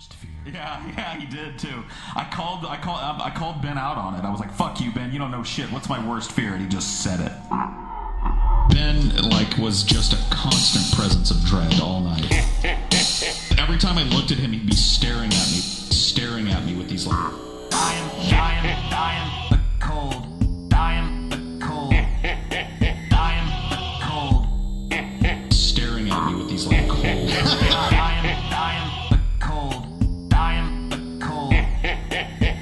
worst fear. Yeah, he did too. I called Ben out on it. I was like, "Fuck you, Ben. You don't know shit. What's my worst fear?" And he just said it. Ben, was just a constant presence of dread all night. Every time I looked at him, he'd be staring at me with these Dying, but cold. Dying, but cold. Dying, but cold. Staring at me with these cold. Dying, but cold. Dying, but cold.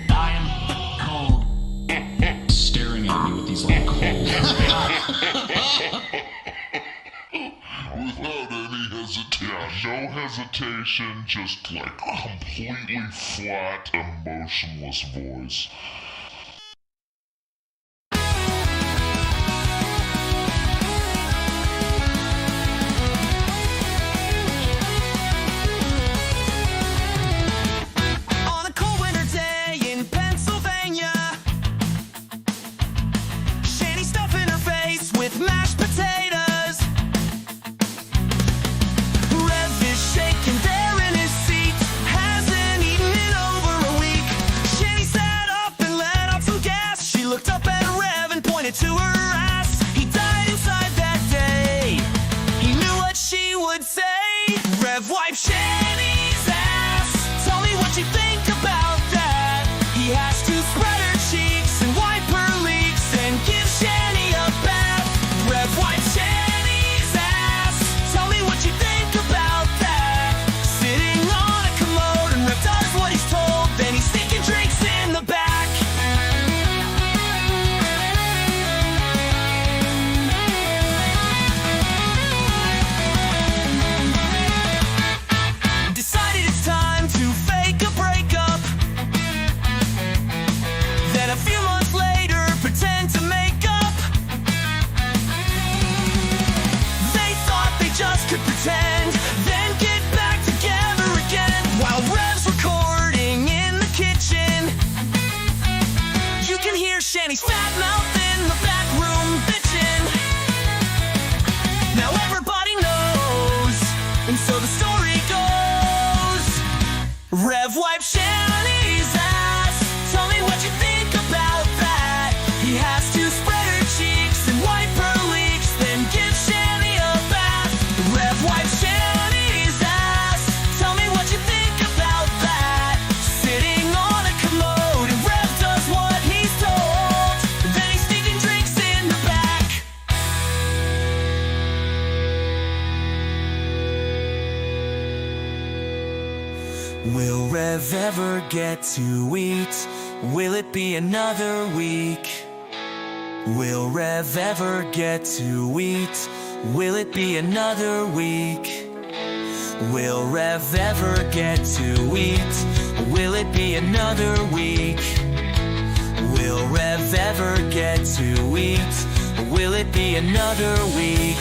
Dying, but cold. Staring at me with these cold. Without any hesitation. Yeah, no hesitation, just completely flat, emotionless voice. On a cold winter day in Pennsylvania, Shanny stuffing her face with mashed potatoes. Rev is shaking there in his seat, hasn't eaten in over a week. Shanny sat up and let out some gas. She looked up at Rev and pointed to her ass. He died inside that day. He knew what she would say. Rev wiped Shanny's ass. Tell me what you think about that. He has to spread her cheeks and wipe her leaks and give Shanny a bath. Rev wiped Shanny's ass. Tell me what you think about that. Sitting on a commode and Rev does what he's told. Then he's sneaking drinks in the back. Decided it's time to fake a breakup. Then a few months later, pretend to make up. They thought they just could pretend, then get back together again. While Rev's recording in the kitchen, you can hear Shanny's fat mouth in the back room bitching. Now everybody knows, and so the story goes. Rev wiped Shanny's ass. Tell me what you think about that. He has to spread her cheeks and wipe her leaks, then give Shanny a bath. Rev wiped Shanny's ass. Tell me what you think about that. Sitting on a commode and Rev does what he's told. Then he's sneaking drinks in the back. Will Rev ever get to eat? Will it be another week? Will Rev ever get to eat? Will it be another week? Will Rev ever get to eat? Will it be another week? Will Rev ever get to eat? Will it be another week?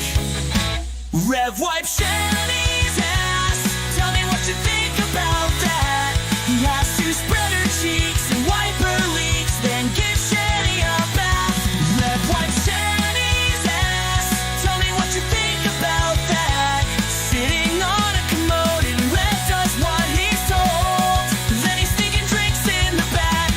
Rev wipe Shanny's ass. Tell me what you think about that. He has to spread her cheeks and wipe her leaks, then give Shanny a bath. Rev wipe Shanny's ass. Tell me what you think about that. Sitting on a commode and Rev does what he's told. Then he's sneaking drinks in the back.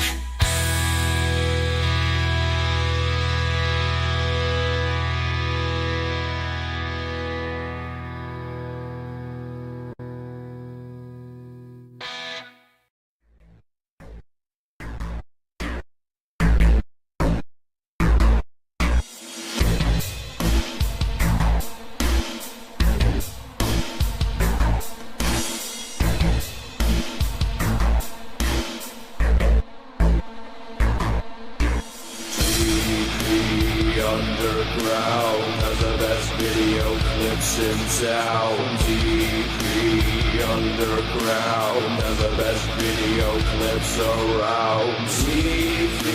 Underground has the best video clips in town. TV Underground has the best video clips around. TV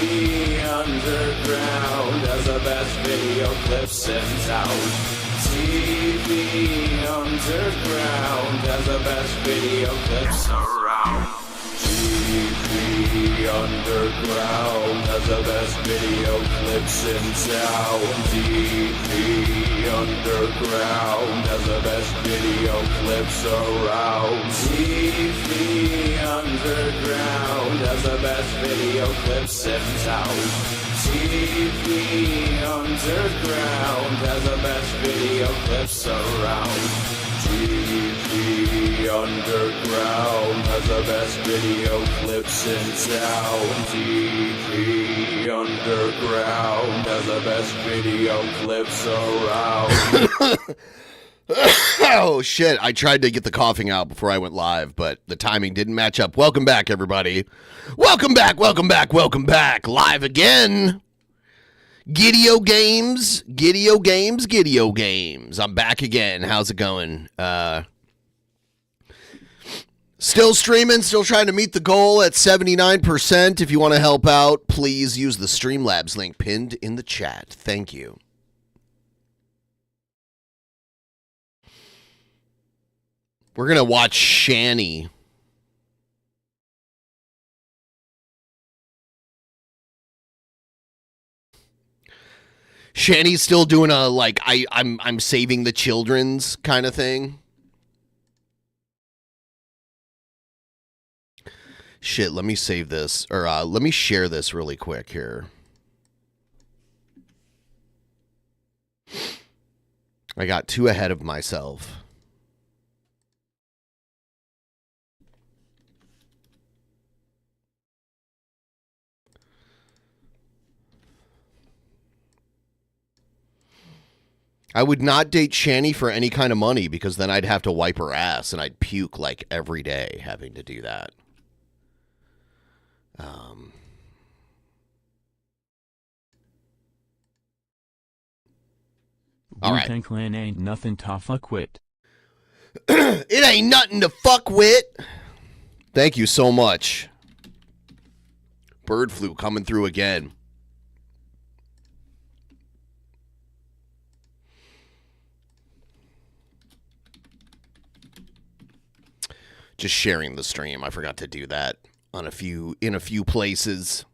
Underground has the best video clips in town. TV Underground has the best video clips around. TV Underground has the best video clips in town. DP Underground has the best video clips around. DP Underground has the best video clips in town. DP Underground has the best video clips around. DP Underground has the best video clips in town. DP Underground has the best video clips around. Oh, shit. I tried to get the coughing out before I went live, but the timing didn't match up. Welcome back, everybody. Welcome back, welcome back, welcome back. Live again. Gideo Games, Gideo Games, Gideo Games. I'm back again. How's it going? Still streaming, still trying to meet the goal at 79%. If you want to help out, please use the Streamlabs link pinned in the chat. Thank you. We're going to watch Shanny. Shanny's still doing a, like, I'm saving the children's kind of thing. Shit, let me save this, or let me share this really quick here. I got too ahead of myself. I would not date Shanny for any kind of money because then I'd have to wipe her ass and I'd puke like every day having to do that. All right. Wu-Tang Clan ain't nothing to fuck with. It ain't nothing to fuck with. Thank you so much. Bird flu coming through again. Just sharing the stream. I forgot to do that on in a few places.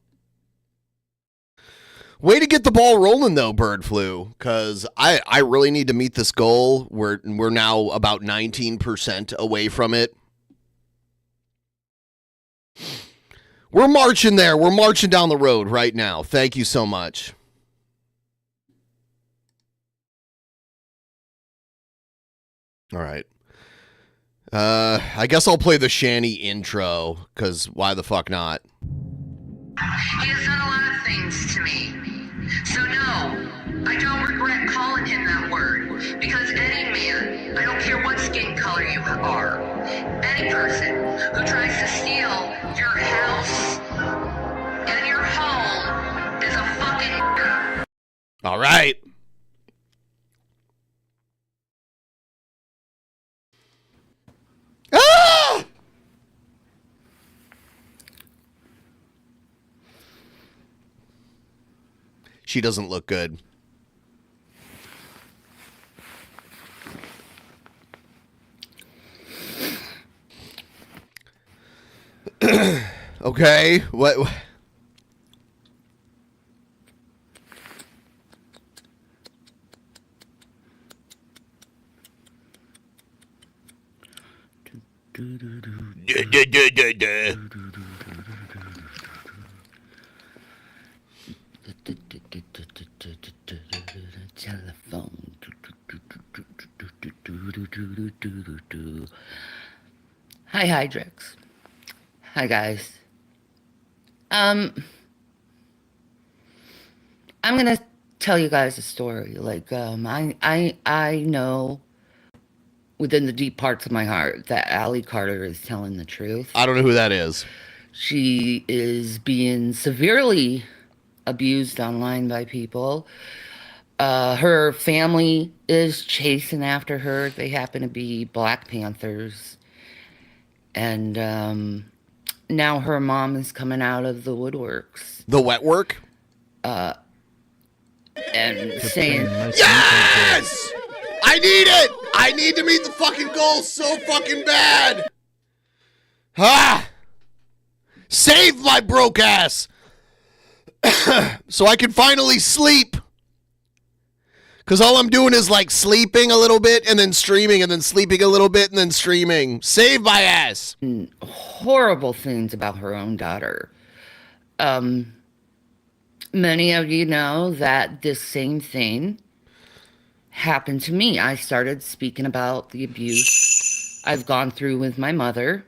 Way to get the ball rolling though, Bird Flu, because I really need to meet this goal. We're now about 19% away from it. We're marching there. We're marching down the road right now. Thank you so much. All right. I guess I'll play the Shanny intro, because why the fuck not? He has done a lot of things to me. So no, I don't regret calling him that word. Because any man, I don't care what skin color you are, any person who tries to steal your house and your home is a fucking... All right. Ah! She doesn't look good. Okay, what? Telephone. Hi, Hydrix. Hi, guys. I'm gonna tell you guys a story. Like, I know within the deep parts of my heart that Allie Carter is telling the truth. I don't know who that is. She is being severely abused online by people. Her family is chasing after her. They happen to be Black Panthers. And now her mom is coming out of the woodworks. The wet work? And saying, yes! I need it! I need to meet the fucking goal so fucking bad! Ah! Save my broke ass so I can finally sleep. Because all I'm doing is like sleeping a little bit and then streaming and then sleeping a little bit and then streaming. Save my ass. Horrible things about her own daughter. Many of you know that this same thing happened to me. I started speaking about the abuse I've gone through with my mother.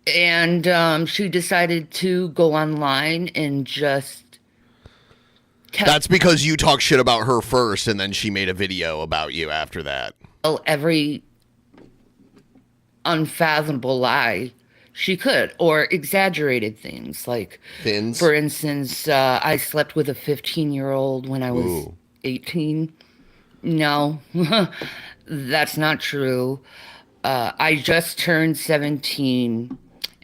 And she decided to go online and just... That's because you talk shit about her first, and then she made a video about you after that. Every unfathomable lie she could, or exaggerated things. Like, Thins? for instance, I slept with a 15-year-old when I was 18. No, that's not true. I just turned 17,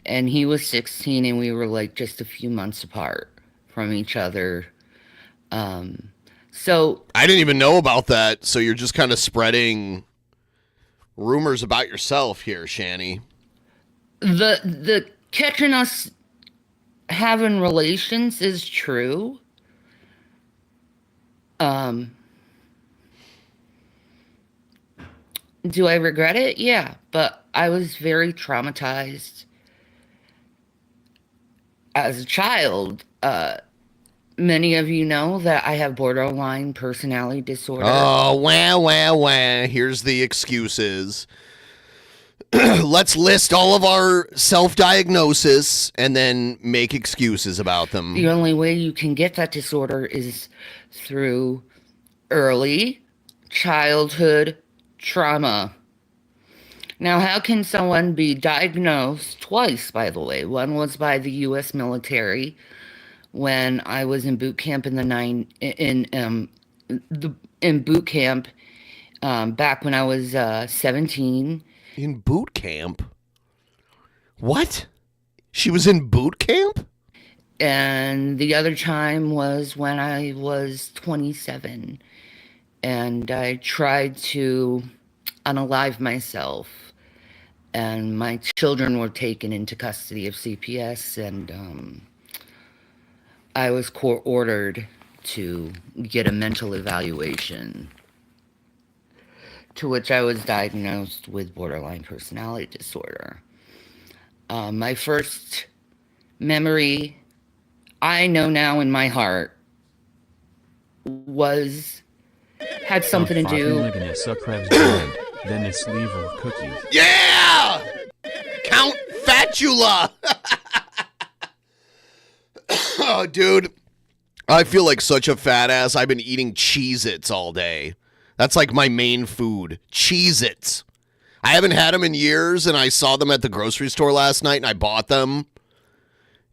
and he was 16, and we were like just a few months apart from each other. So I didn't even know about that. So you're just kind of spreading rumors about yourself here, Shanny. The catching us having relations is true. Do I regret it? Yeah, but I was very traumatized as a child. Many of you know that I have borderline personality disorder. Oh, wah. Here's the excuses. Let's list all of our self-diagnosis and then make excuses about them. The only way you can get that disorder is through early childhood trauma. Now, how can someone be diagnosed twice, by the way? One was by the U.S. military when I was in boot camp in boot camp back when I was 17. In boot camp? What? She was in boot camp? And the other time was when I was 27. And I tried to unalive myself. And my children were taken into custody of CPS, and I was court-ordered to get a mental evaluation, to which I was diagnosed with borderline personality disorder. My first memory, I know now in my heart, had something to do... Then a sleeve of cookies. Yeah! Count Fatula! Oh, dude. I feel like such a fat ass. I've been eating Cheez-Its all day. That's like my main food. Cheez-Its. I haven't had them in years, and I saw them at the grocery store last night, and I bought them.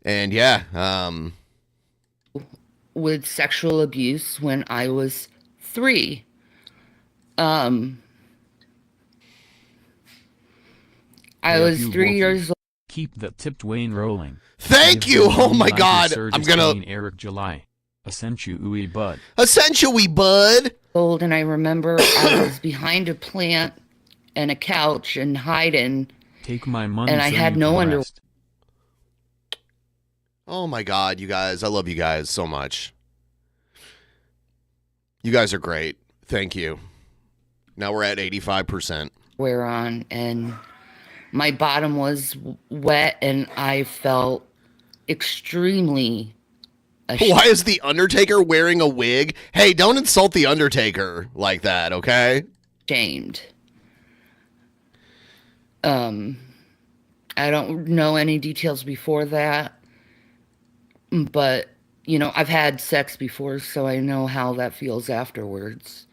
And yeah, with sexual abuse when I was 3. I was 3 years old. Keep that tipped Wayne rolling. Thank you. Oh my God. I'm gonna. Eric July. Essentially, bud. Essentially, bud. Old, and I remember I was behind a plant and a couch and hiding. Take my money. And I had no underwear. Oh my God, you guys. I love you guys so much. You guys are great. Thank you. Now we're at 85%. We're on, and my bottom was wet, and I felt extremely ashamed. Why is the Undertaker wearing a wig? Hey, don't insult the Undertaker like that, okay? Shamed. I don't know any details before that, but, you know, I've had sex before, so I know how that feels afterwards.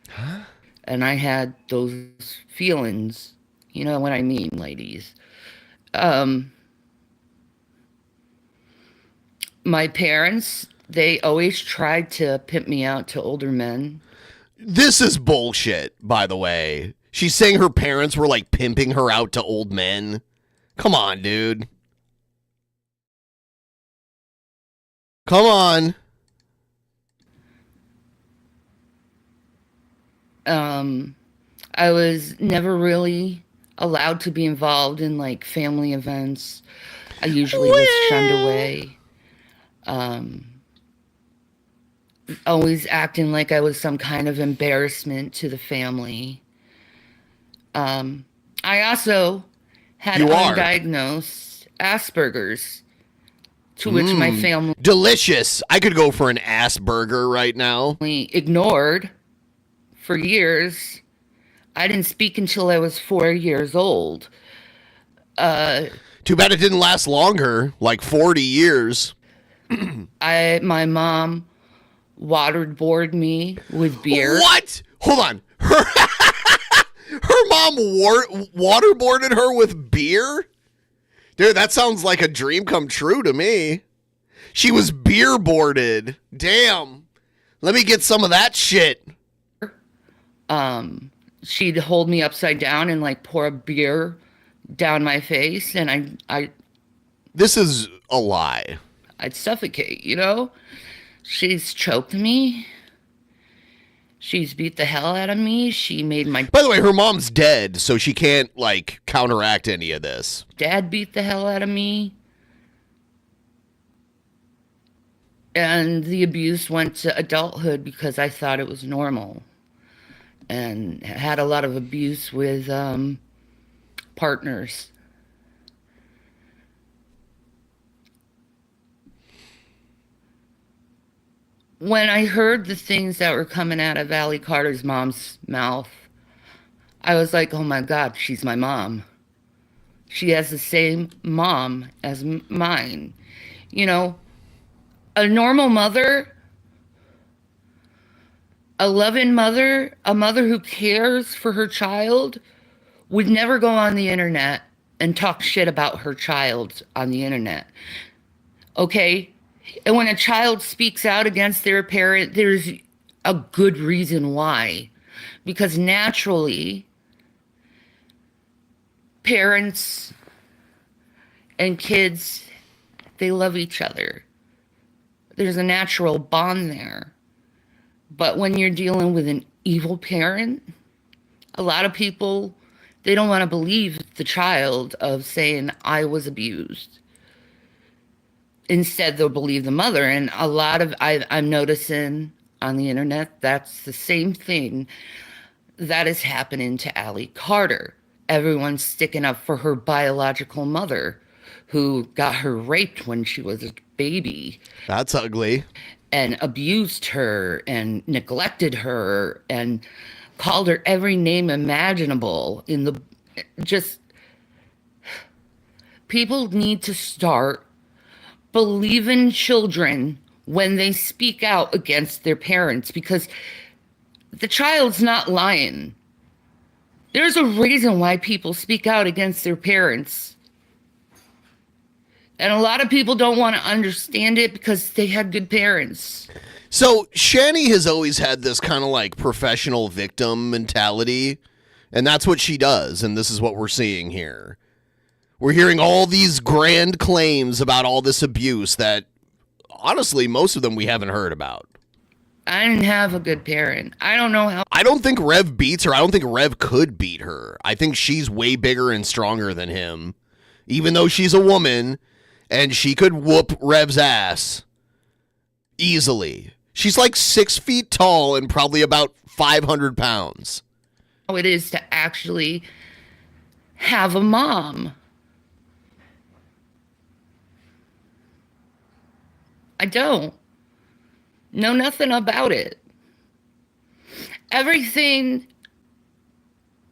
Huh? And I had those feelings. You know what I mean, ladies. My parents, they always tried to pimp me out to older men. This is bullshit, by the way. She's saying her parents were like pimping her out to old men. Come on, dude. Come on. I was never really allowed to be involved in like family events. I usually was shunned away. Always acting like I was some kind of embarrassment to the family. I also had undiagnosed Asperger's, to which my family delicious. I could go for an ass burger right now. ignored for years. I didn't speak until I was 4 years old. Too bad it didn't last longer, like 40 years. My mom waterboarded me with beer. What? Hold on. Her mom waterboarded her with beer? Dude, that sounds like a dream come true to me. She was beer boarded. Damn. Let me get some of that shit. She'd hold me upside down and like pour a beer down my face, and I This is a lie. I'd suffocate, you know? She's choked me. She's beat the hell out of me. She made my By the way, her mom's dead, so she can't, like, counteract any of this. dad beat the hell out of me. And the abuse went to adulthood because I thought it was normal. And had a lot of abuse with partners. When I heard the things that were coming out of Allie Carter's mom's mouth, I was like, oh my God, she's my mom. She has the same mom as mine. You know, a normal mother, a loving mother, a mother who cares for her child would never go on the internet and talk shit about her child on the internet. Okay? And when a child speaks out against their parent, there's a good reason why. Because naturally, parents and kids, they love each other. There's a natural bond there. But when you're dealing with an evil parent, a lot of people, they don't want to believe the child of saying, I was abused. Instead, they'll believe the mother. And a lot of, I'm noticing on the internet, that's the same thing that is happening to Allie Carter. Everyone's sticking up for her biological mother, who got her raped when she was a baby. That's ugly. And abused her and neglected her and called her every name imaginable in the, just, people need to start believing children when they speak out against their parents, because the child's not lying. There's a reason why people speak out against their parents. And a lot of people don't want to understand it because they had good parents. So Shanny has always had this kind of like professional victim mentality, and that's what she does, and this is what we're seeing here. We're hearing all these grand claims about all this abuse that, honestly, most of them we haven't heard about. I didn't have a good parent. I don't know how. I don't think Rev beats her. I don't think Rev could beat her. I think she's way bigger and stronger than him, even though she's a woman, and she could whoop Rev's ass easily. She's like 6 feet tall and probably about 500 pounds. How it is to actually have a mom. I don't know nothing about it. Everything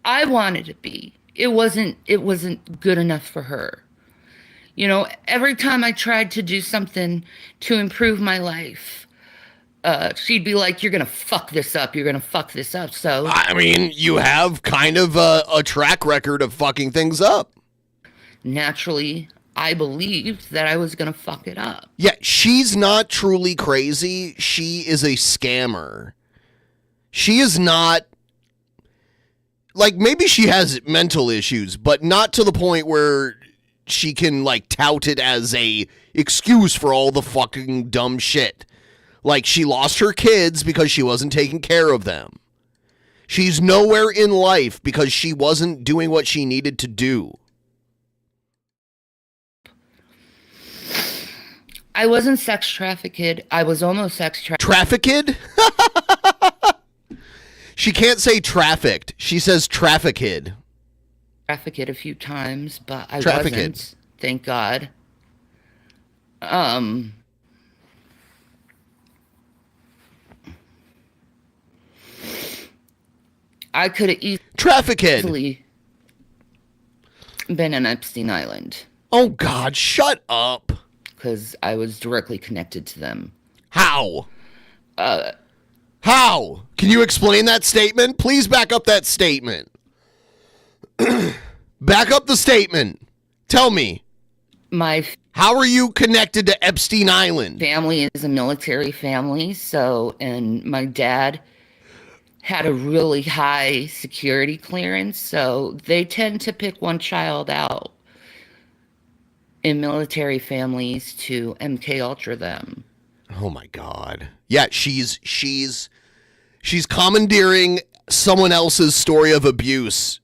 I wanted to be, it wasn't good enough for her. You know, every time I tried to do something to improve my life, she'd be like, you're going to fuck this up. You're going to fuck this up. So, I mean, you have kind of a track record of fucking things up. Naturally, I believed that I was going to fuck it up. Yeah, she's not truly crazy. She is a scammer. She is not, like, maybe she has mental issues, but not to the point where she can, like, tout it as a excuse for all the fucking dumb shit. Like, she lost her kids because she wasn't taking care of them. She's nowhere in life because she wasn't doing what she needed to do. I wasn't sex trafficked. I was almost sex Trafficked? She can't say trafficked. She says trafficked. trafficked a few times, but I Trafficked. wasn't. Thank God. I could have Trafficked. easily been on Epstein Island Oh, God, shut up. because I was directly connected to them. How? How? Can you explain that statement? Please back up that statement. Back up the statement. Tell me. My How are you connected to Epstein Island? family is a military family, and my dad had a really high security clearance, so they tend to pick one child out in military families to MK Ultra them. Oh my God. Yeah, she's commandeering someone else's story of abuse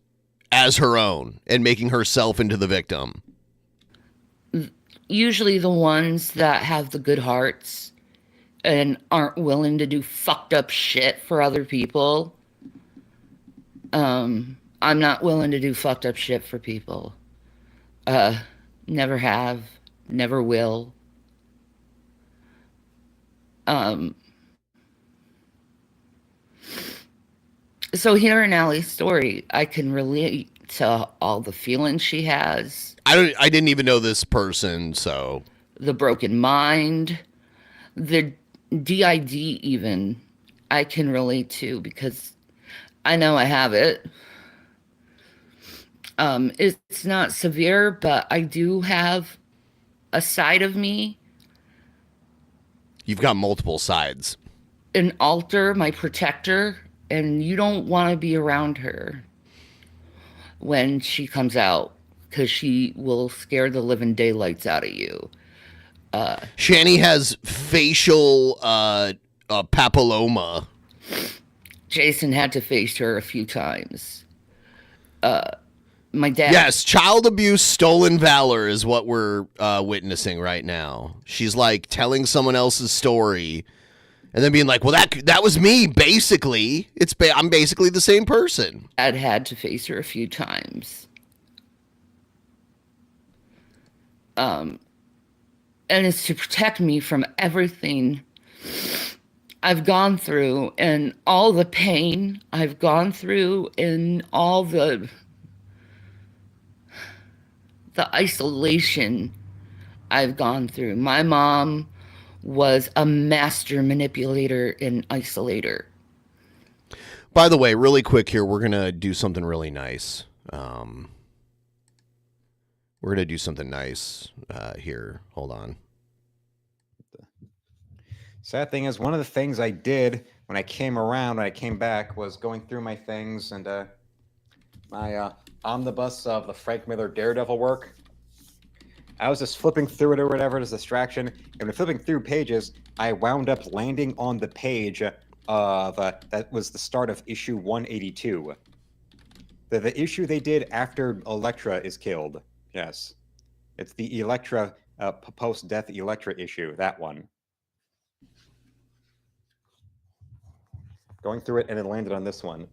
as her own and making herself into the victim. Usually the ones that have the good hearts and aren't willing to do fucked up shit for other people. I'm not willing to do fucked up shit for people. Never have, never will. So hearing Allie's story, I can relate to all the feelings she has, I didn't even know this person, so the broken mind, the DID even, I can relate to because I know I have it. It's not severe, but I do have a side of me, you've got multiple sides. an alter, my protector, and you don't want to be around her when she comes out because she will scare the living daylights out of you. Shanny has facial papilloma. Jason had to face her a few times. My dad. Yes, child abuse, stolen valor is what we're witnessing right now. She's like telling someone else's story and then being like, well, that was me, basically. I'm basically the same person. Dad had to face her a few times. And it's to protect me from everything I've gone through and all the pain I've gone through and all the isolation I've gone through. My mom was a master manipulator and isolator. By the way, really quick here, we're going to do something really nice. We're going to do something nice here. Hold on. Sad thing is, one of the things I did when I came back, was going through my things and my omnibus of the Frank Miller Daredevil work. I was just flipping through it or whatever as a distraction, and when flipping through pages, I wound up landing on the page of that was the start of issue 182. The issue they did after Elektra is killed. Yes, it's the Elektra post-death Elektra issue. That one. Going through it, and it landed on this one.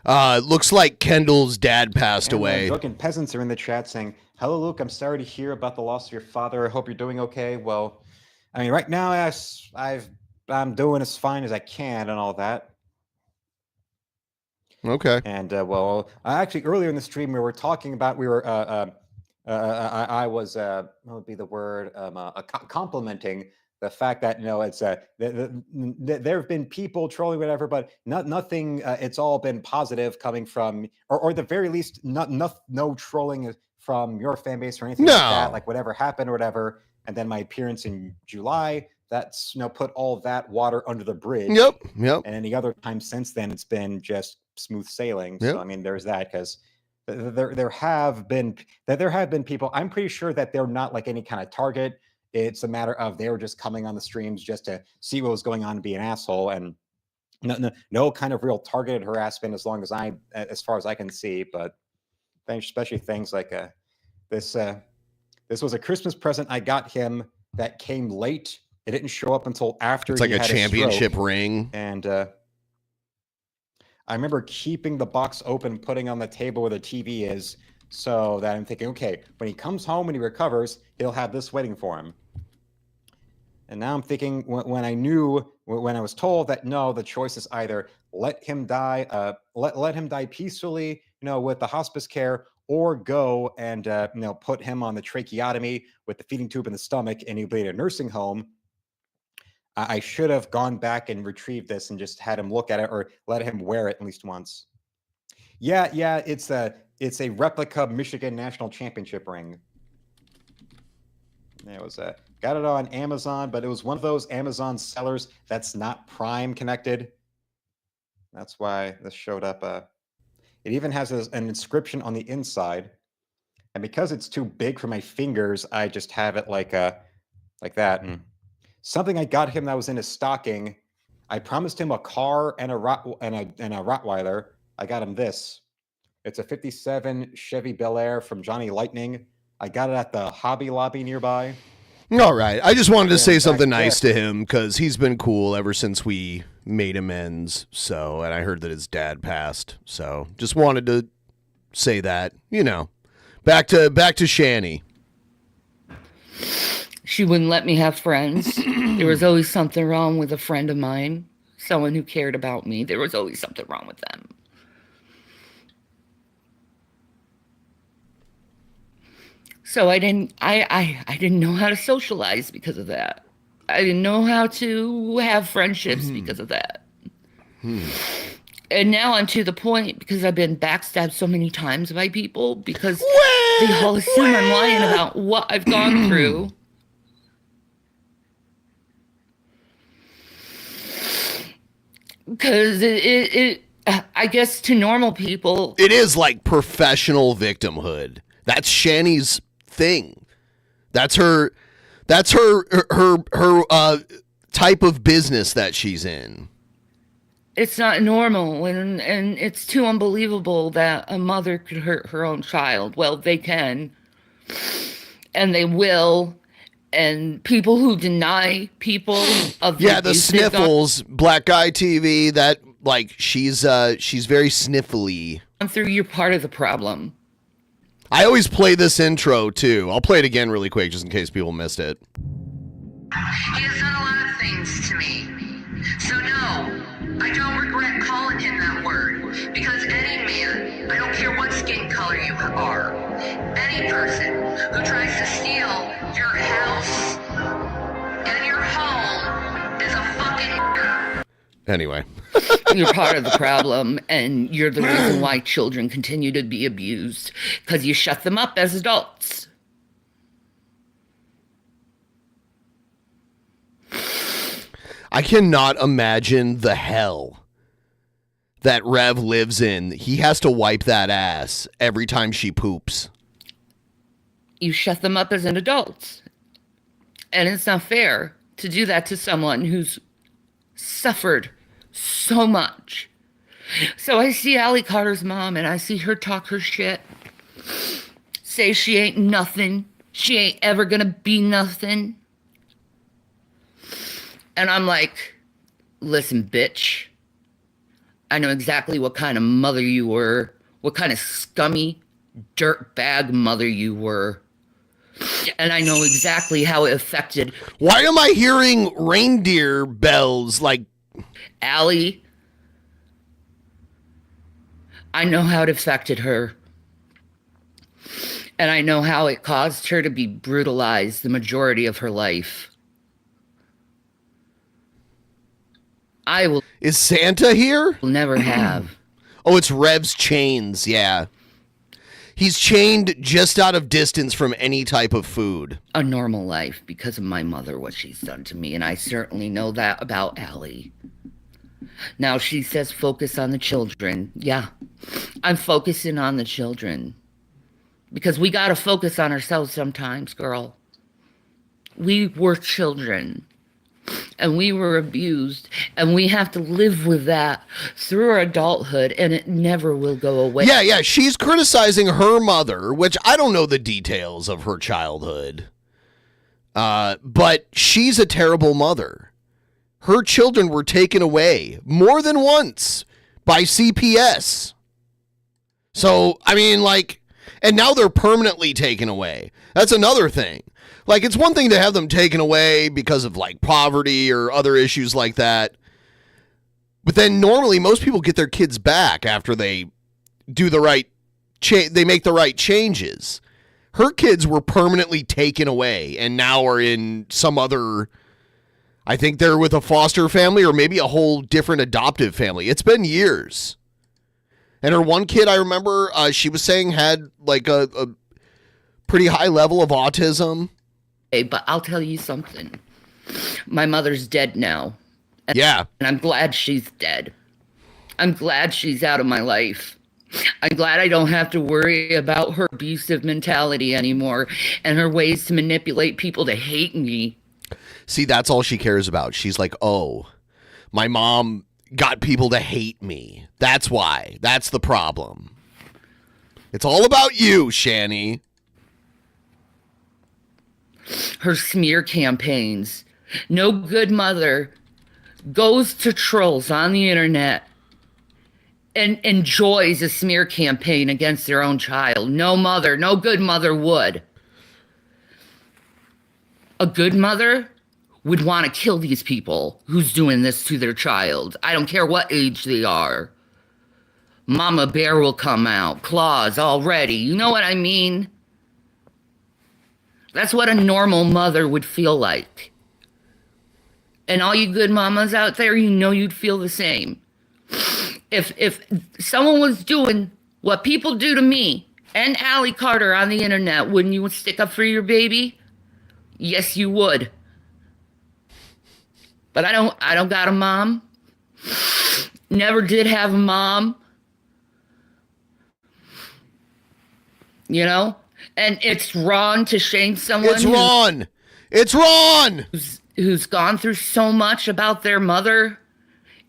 Looks like Kendall's dad passed away. Drunken Peasants are in the chat saying, "Hello, Luke. I'm sorry to hear about the loss of your father. I hope you're doing okay." Well, I mean, right now, I'm doing as fine as I can and all that. Okay. And well, actually, earlier in the stream, we were talking about I was what would be the word complimenting the fact that it's there have been people trolling whatever, but nothing. It's all been positive coming from, or at the very least, no trolling from your fan base or anything like that. Like whatever happened or whatever. And then my appearance in July, that's put all that water under the bridge. Yep. And any other time since then, it's been just smooth sailing. Yep. So I mean, there's that, because there have been people. I'm pretty sure that they're not like any kind of target. It's a matter of they were just coming on the streams just to see what was going on and be an asshole. And no kind of real targeted harassment as far as I can see. But especially things like this. This was a Christmas present I got him that came late. It didn't show up until after It's like he a had championship stroke. ring. And I remember keeping the box open, putting on the table where the TV is, so that I'm thinking, okay, when he comes home and he recovers, he'll have this waiting for him. And now I'm thinking, when I was told that no, the choice is either let him die, let him die peacefully, with the hospice care, or go and put him on the tracheotomy with the feeding tube in the stomach, and he'll be in a nursing home. I should have gone back and retrieved this and just had him look at it, or let him wear it at least once. Yeah, it's a replica Michigan National Championship ring. It was got it on Amazon, but it was one of those Amazon sellers that's not Prime connected. That's why this showed up. It even has an inscription on the inside, and because it's too big for my fingers, I just have it like that. And something I got him that was in his stocking. I promised him a car and a Rottweiler. I got him this. It's a '57 Chevy Bel Air from Johnny Lightning. I got it at the Hobby Lobby nearby. All right. I just wanted to say something nice to him because he's been cool ever since we made amends. So, and I heard that his dad passed. So, just wanted to say that, back to Shanny. She wouldn't let me have friends. There was always something wrong with a friend of mine, someone who cared about me. There was always something wrong with them. So I didn't know how to socialize because of that. I didn't know how to have friendships because of that. And now I'm to the point, because I've been backstabbed so many times by people, because they all assume I'm lying about what I've gone through. Because I guess to normal people, it is like professional victimhood. That's Shanny's thing. That's her type of business that she's in. It's not normal, and it's too unbelievable that a mother could hurt her own child. Well, they can, and they will. And people who deny people of the sniffles, Black Guy TV, that she's very sniffly. Through, you're part of the problem. I always play this intro too. I'll play it again really quick just in case people missed it. He has done a lot of things to me. So no, I don't regret calling him that word. Because any man, I don't care what skin color you are, any person who tries to steal your house and your home is a fucking... Anyway. You're part of the problem, and you're the reason why children continue to be abused, because you shut them up as adults. I cannot imagine the hell that Rev lives in. He has to wipe that ass every time she poops. You shut them up as an adult. And it's not fair to do that to someone who's suffered so much. So I see Allie Carter's mom, and I see her talk her shit. Say she ain't nothing. She ain't ever gonna be nothing. And I'm like, listen, bitch. I know exactly what kind of mother you were. What kind of scummy dirtbag mother you were. And I know exactly how it affected. Why am I hearing reindeer bells like... Allie, I know how it affected her. And I know how it caused her to be brutalized the majority of her life. I will... Is Santa here? Never have. Oh, it's Rev's chains, yeah. He's chained just out of distance from any type of food. A normal life because of my mother, what she's done to me. And I certainly know that about Allie. Now she says focus on the children. Yeah, I'm focusing on the children. Because we got to focus on ourselves sometimes, girl. We were children. and we were abused, and we have to live with that through our adulthood, and it never will go away. Yeah. She's criticizing her mother, which I don't know the details of her childhood. But she's a terrible mother. Her children were taken away more than once by CPS. So, I mean, like, and now they're permanently taken away. That's another thing. Like, it's one thing to have them taken away because of, like, poverty or other issues like that. But then normally most people get their kids back after they do the right, they make the right changes. Her kids were permanently taken away and now are in some other, I think they're with a foster family or maybe a whole different adoptive family. It's been years. And her one kid, I remember, she was saying had like a pretty high level of autism. Hey, but I'll tell you something. My mother's dead now. And, yeah. And I'm glad she's dead. I'm glad she's out of my life. I'm glad I don't have to worry about her abusive mentality anymore and her ways to manipulate people to hate me. See, that's all she cares about. She's like, oh, my mom got people to hate me. That's why. That's the problem. It's all about you, Shanny. Her smear campaigns. No good mother goes to trolls on the internet and enjoys a smear campaign against their own child. No mother, no good mother would. A good mother would want to kill these people who's doing this to their child. I don't care what age they are. Mama Bear will come out, claws all ready. You know what I mean? That's what a normal mother would feel like. And all you good mamas out there, you know you'd feel the same. If someone was doing what people do to me and Allie Carter on the internet, wouldn't you stick up for your baby? Yes, you would. But I don't got a mom. Never did have a mom. You know? And it's wrong to shame someone. It's wrong. It's wrong. Who's gone through so much about their mother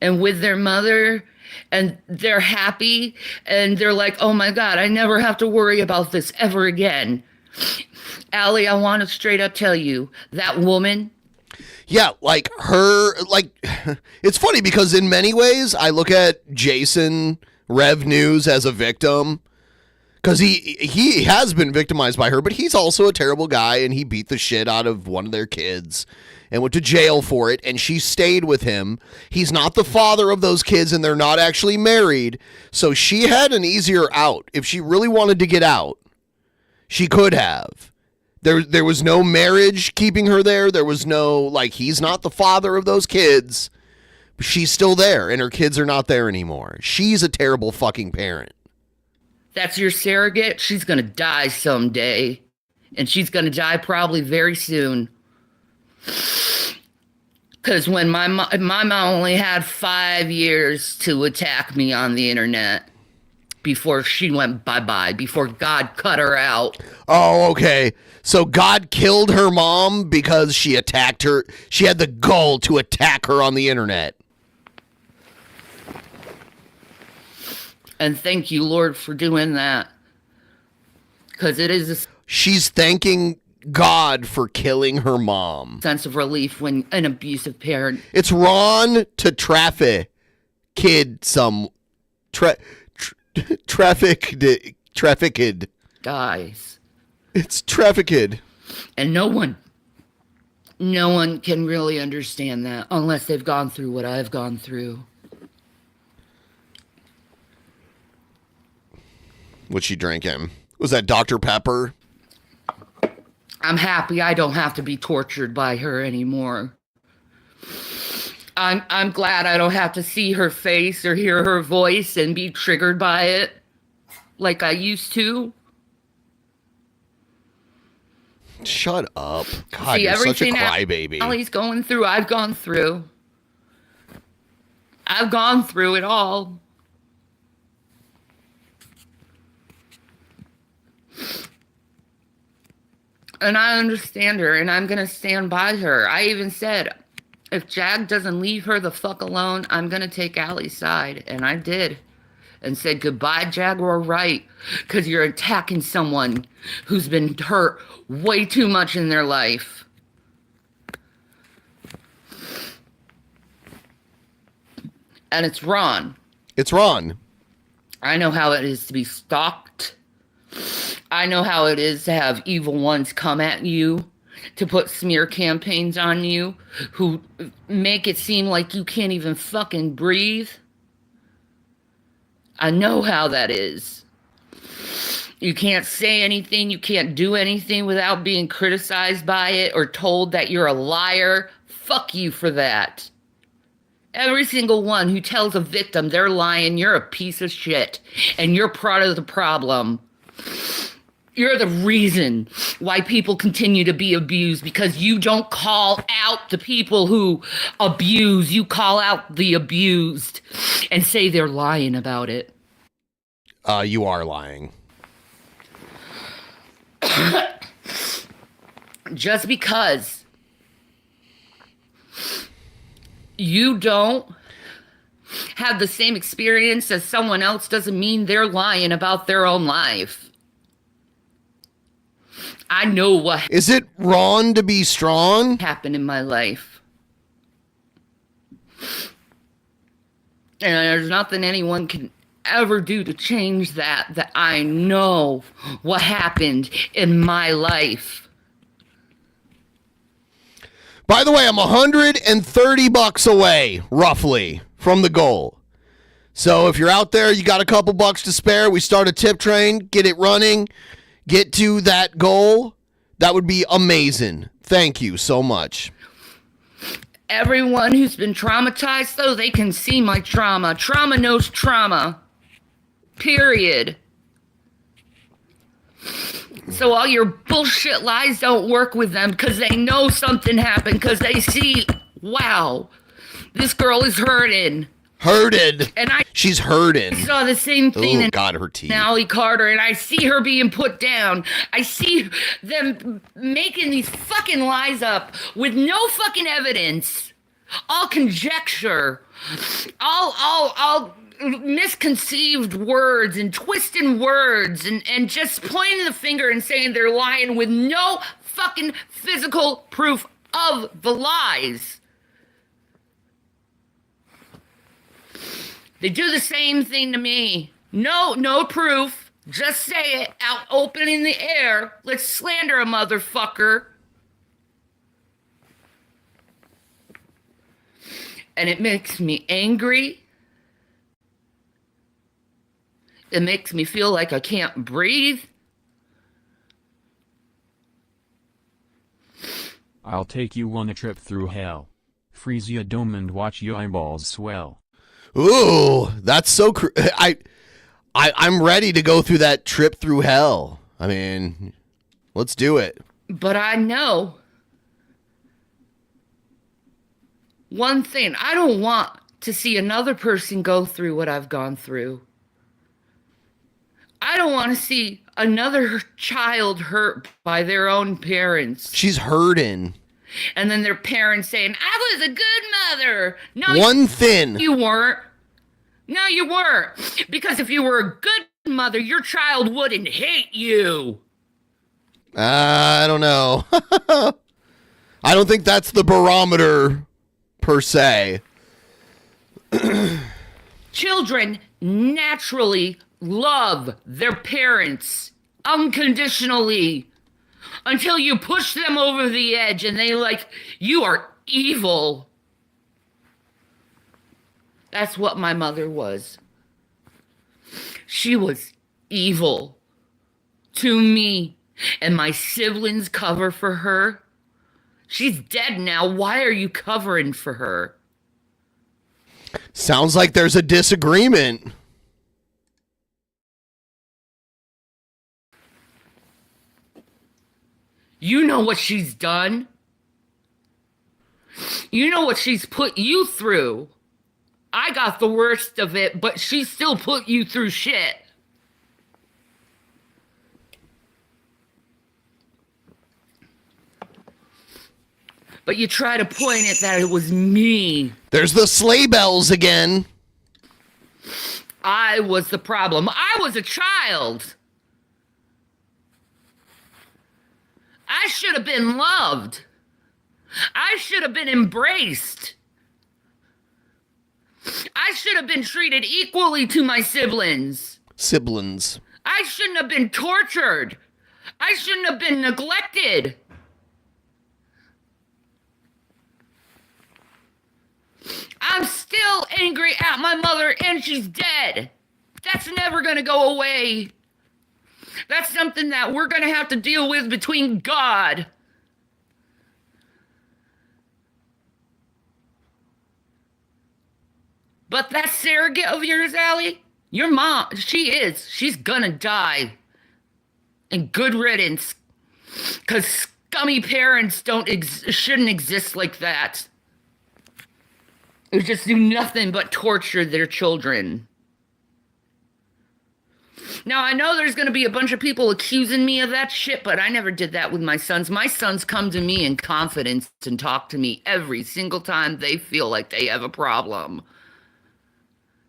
and with their mother, and they're happy and they're like, oh my God, I never have to worry about this ever again. Allie, I want to straight up tell you, that woman. Yeah, like her, like, it's funny because in many ways I look at Jason Rev News as a victim. Because he has been victimized by her, but he's also a terrible guy, and he beat the shit out of one of their kids and went to jail for it, and she stayed with him. He's not the father of those kids, and they're not actually married, so she had an easier out. If she really wanted to get out, she could have. There was no marriage keeping her there. There was no, like, he's not the father of those kids. But she's still there, and her kids are not there anymore. She's a terrible fucking parent. That's your surrogate? She's going to die someday. And she's going to die probably very soon. Because when my mom only had 5 years to attack me on the internet before she went bye-bye, before God cut her out. Oh, okay. So God killed her mom because she attacked her. She had the goal to attack her on the internet. And thank you, Lord, for doing that. Because it is a She's thanking God for killing her mom. Sense of relief when an abusive parent. It's wrong to traffic trafficked. Guys. It's trafficked. And no one can really understand that unless they've gone through what I've gone through. What's she drinking? Was that Dr. Pepper? I'm happy I don't have to be tortured by her anymore. I'm glad I don't have to see her face or hear her voice and be triggered by it like I used to. Shut up. God, See, you're such a everything crybaby. Allie's going through, I've gone through. I've gone through it all. And I understand her, and I'm going to stand by her. I even said, If Jag doesn't leave her the fuck alone, I'm gonna take Allie's side. And I did. And said, goodbye, Jaguar Wright, because you're attacking someone who's been hurt way too much in their life. And it's Ron. It's Ron. I know how it is to be stalked. I know how it is to have evil ones come at you, to put smear campaigns on you, who make it seem like you can't even fucking breathe. I know how that is. You can't say anything, you can't do anything without being criticized by it or told that you're a liar. Fuck you for that. Every single one who tells a victim they're lying, you're a piece of shit. And you're part of the problem. You're the reason why people continue to be abused, because you don't call out the people who abuse. You call out the abused and say they're lying about it. You are lying. Just because you don't have the same experience as someone else doesn't mean they're lying about their own life. I know what Is it wrong to be strong? happened in my life. And there's nothing anyone can ever do to change that I know what happened in my life. By the way, I'm $130 away, roughly, from the goal. So if you're out there, you got a couple bucks to spare, we start a tip train, get it running, get to that goal. That would be amazing. Thank you so much. Everyone who's been traumatized, though, they can see my trauma. Trauma knows trauma. Period. So all your bullshit lies don't work with them because they know something happened, because they see, wow, this girl is hurting. Hurted. And She's hurting. saw the same thing Oh, in God, her teeth. Allie Carter, and I see her being put down. I see them making these fucking lies up with no fucking evidence. All conjecture. All misconceived words and twisting words and just pointing the finger and saying they're lying with no fucking physical proof of the lies. They do the same thing to me. No proof. Just say it out open in the air. Let's slander a motherfucker. And it makes me angry. It makes me feel like I can't breathe. I'll take you on a trip through hell. Freeze your dome and watch your eyeballs swell. Ooh, that's so I'm ready to go through that trip through hell. I mean, let's do it. But I know one thing. I don't want to see another person go through what I've gone through. I don't want to see another child hurt by their own parents. She's hurting. And then their parents saying, I was a good mother. No, One thin. you weren't. No, you weren't. Because if you were a good mother, your child wouldn't hate you. I don't know. I don't think that's the barometer, per se. Children naturally love their parents unconditionally until you push them over the edge and they like, you are evil. That's what my mother was. She was evil to me, and my siblings cover for her. She's dead now. Why are you covering for her? Sounds like there's a disagreement. You know what she's done. You know what she's put you through. I got the worst of it, but she still put you through shit. But you try to point it that it was me. There's the sleigh bells again. I was the problem. I was a child. I should have been loved. I should have been embraced. I should have been treated equally to my siblings. Siblings. I shouldn't have been tortured. I shouldn't have been neglected. I'm still angry at my mother, and she's dead. That's never gonna go away. That's something that we're gonna have to deal with between God. But that surrogate of yours, Allie, your mom, she's gonna die. And good riddance. Because scummy parents shouldn't exist like that. Who just do nothing but torture their children. Now, I know there's going to be a bunch of people accusing me of that shit, but I never did that with my sons. My sons come to me in confidence and talk to me every single time they feel like they have a problem.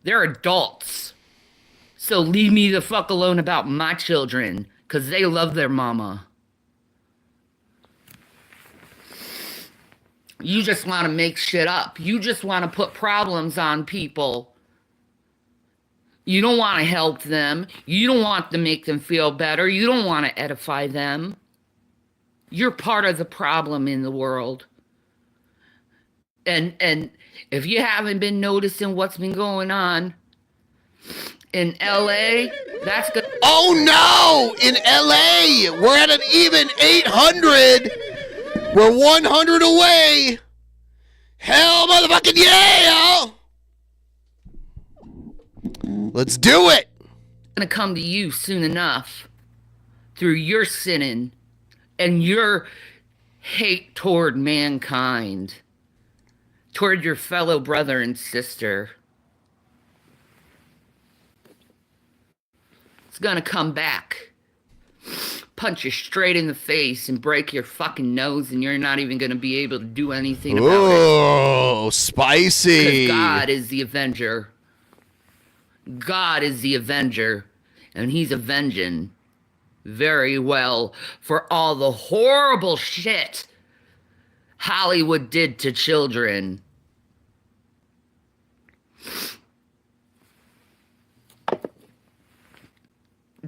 They're adults. So leave me the fuck alone about my children, because they love their mama. You just want to make shit up. You just want to put problems on people. You don't want to help them. You don't want to make them feel better. You don't want to edify them. You're part of the problem in the world. And if you haven't been noticing what's been going on in LA, that's good. Oh no! In LA, we're at an even 800. We're 100 away. Hell, motherfucking yeah! Let's do it. Gonna come to you soon enough through your sinning and your hate toward mankind, toward your fellow brother and sister. It's gonna come back, punch you straight in the face and break your fucking nose, and you're not even gonna be able to do anything about it. Oh, spicy. Because God is the avenger. God is the avenger, and he's avenging very well for all the horrible shit Hollywood did to children.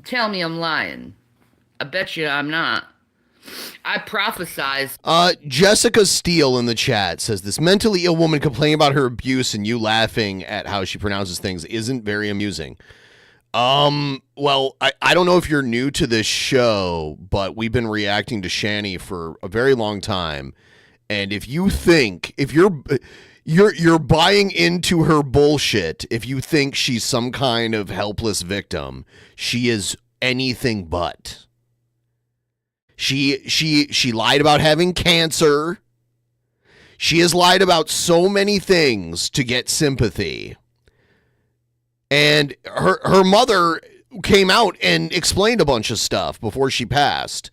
Tell me I'm lying. I bet you I'm not. I prophesized. Jessica Steele in the chat says this mentally ill woman complaining about her abuse and you laughing at how she pronounces things isn't very amusing. Well, I don't know if you're new to this show, but we've been reacting to Shanny for a very long time. And if you think, if you're buying into her bullshit, if you think she's some kind of helpless victim, she is anything but. She lied about having cancer. She has lied about so many things to get sympathy. And her mother came out and explained a bunch of stuff before she passed.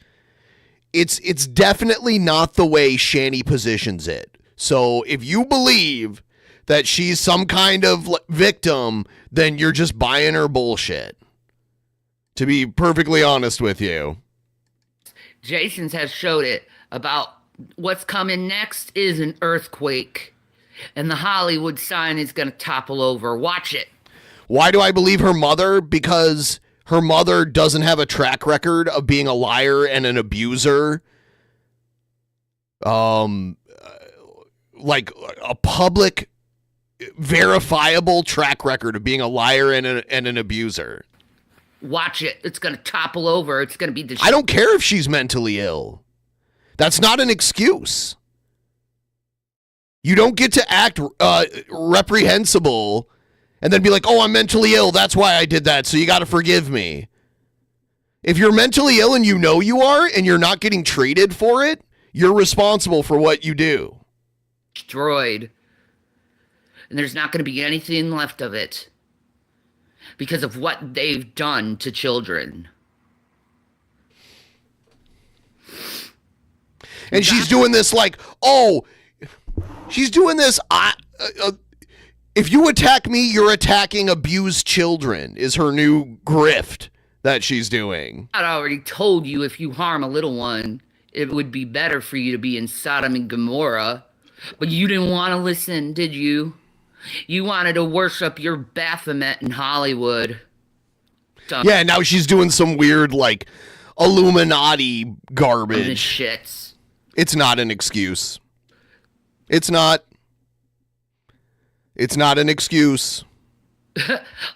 It's definitely not the way Shanny positions it. So if you believe that she's some kind of victim, then you're just buying her bullshit. To be perfectly honest with you. Jason's has showed it about what's coming next is an earthquake. And the Hollywood sign is going to topple over. Watch it. Why do I believe her mother? Because her mother doesn't have a track record of being a liar and an abuser. Like a public, verifiable track record of being a liar and an abuser. Watch it. It's going to topple over. It's going to be I don't care if she's mentally ill. That's not an excuse. You don't get to act reprehensible and then be like, oh, I'm mentally ill. That's why I did that. So you got to forgive me. If you're mentally ill and you know you are and you're not getting treated for it, you're responsible for what you do. Destroyed. And there's not going to be anything left of it. Because of what they've done to children. And she's doing this like, she's doing this. If you attack me, you're attacking abused children, is her new grift that she's doing. I already told you if you harm a little one, it would be better for you to be in Sodom and Gomorrah. But you didn't want to listen, did you? You wanted to worship your Baphomet in Hollywood. Yeah, now she's doing some weird, like, Illuminati garbage. Shits. It's not an excuse. It's not. It's not an excuse.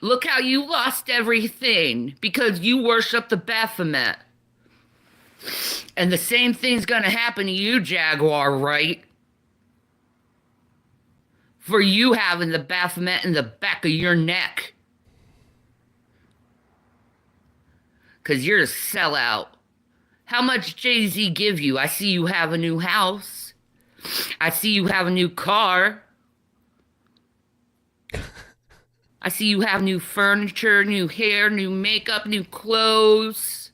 Look how you lost everything because you worship the Baphomet. And the same thing's gonna happen to you, Jaguar, right? For you having the Baphomet in the back of your neck. Because you're a sellout. How much Jay-Z give you? I see you have a new house. I see you have a new car. I see you have new furniture, new hair, new makeup, new clothes.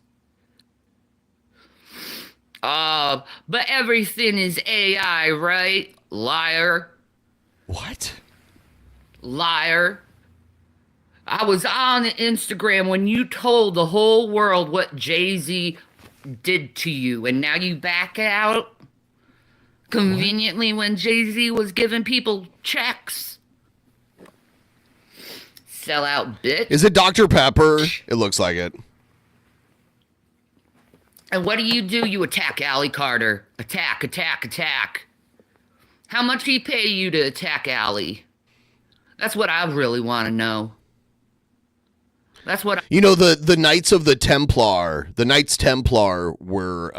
But everything is AI, right? Liar. What? Liar. I was on Instagram when you told the whole world what Jay-Z did to you, and now you back out? Conveniently when Jay-Z was giving people checks. Sell out bitch. Is it Dr. Pepper? It looks like it. And what do? You attack Allie Carter. Attack, attack, attack. How much did he pay you to attack Allie? That's what I really want to know. That's what You know, the Knights of the Templar, the Knights Templar were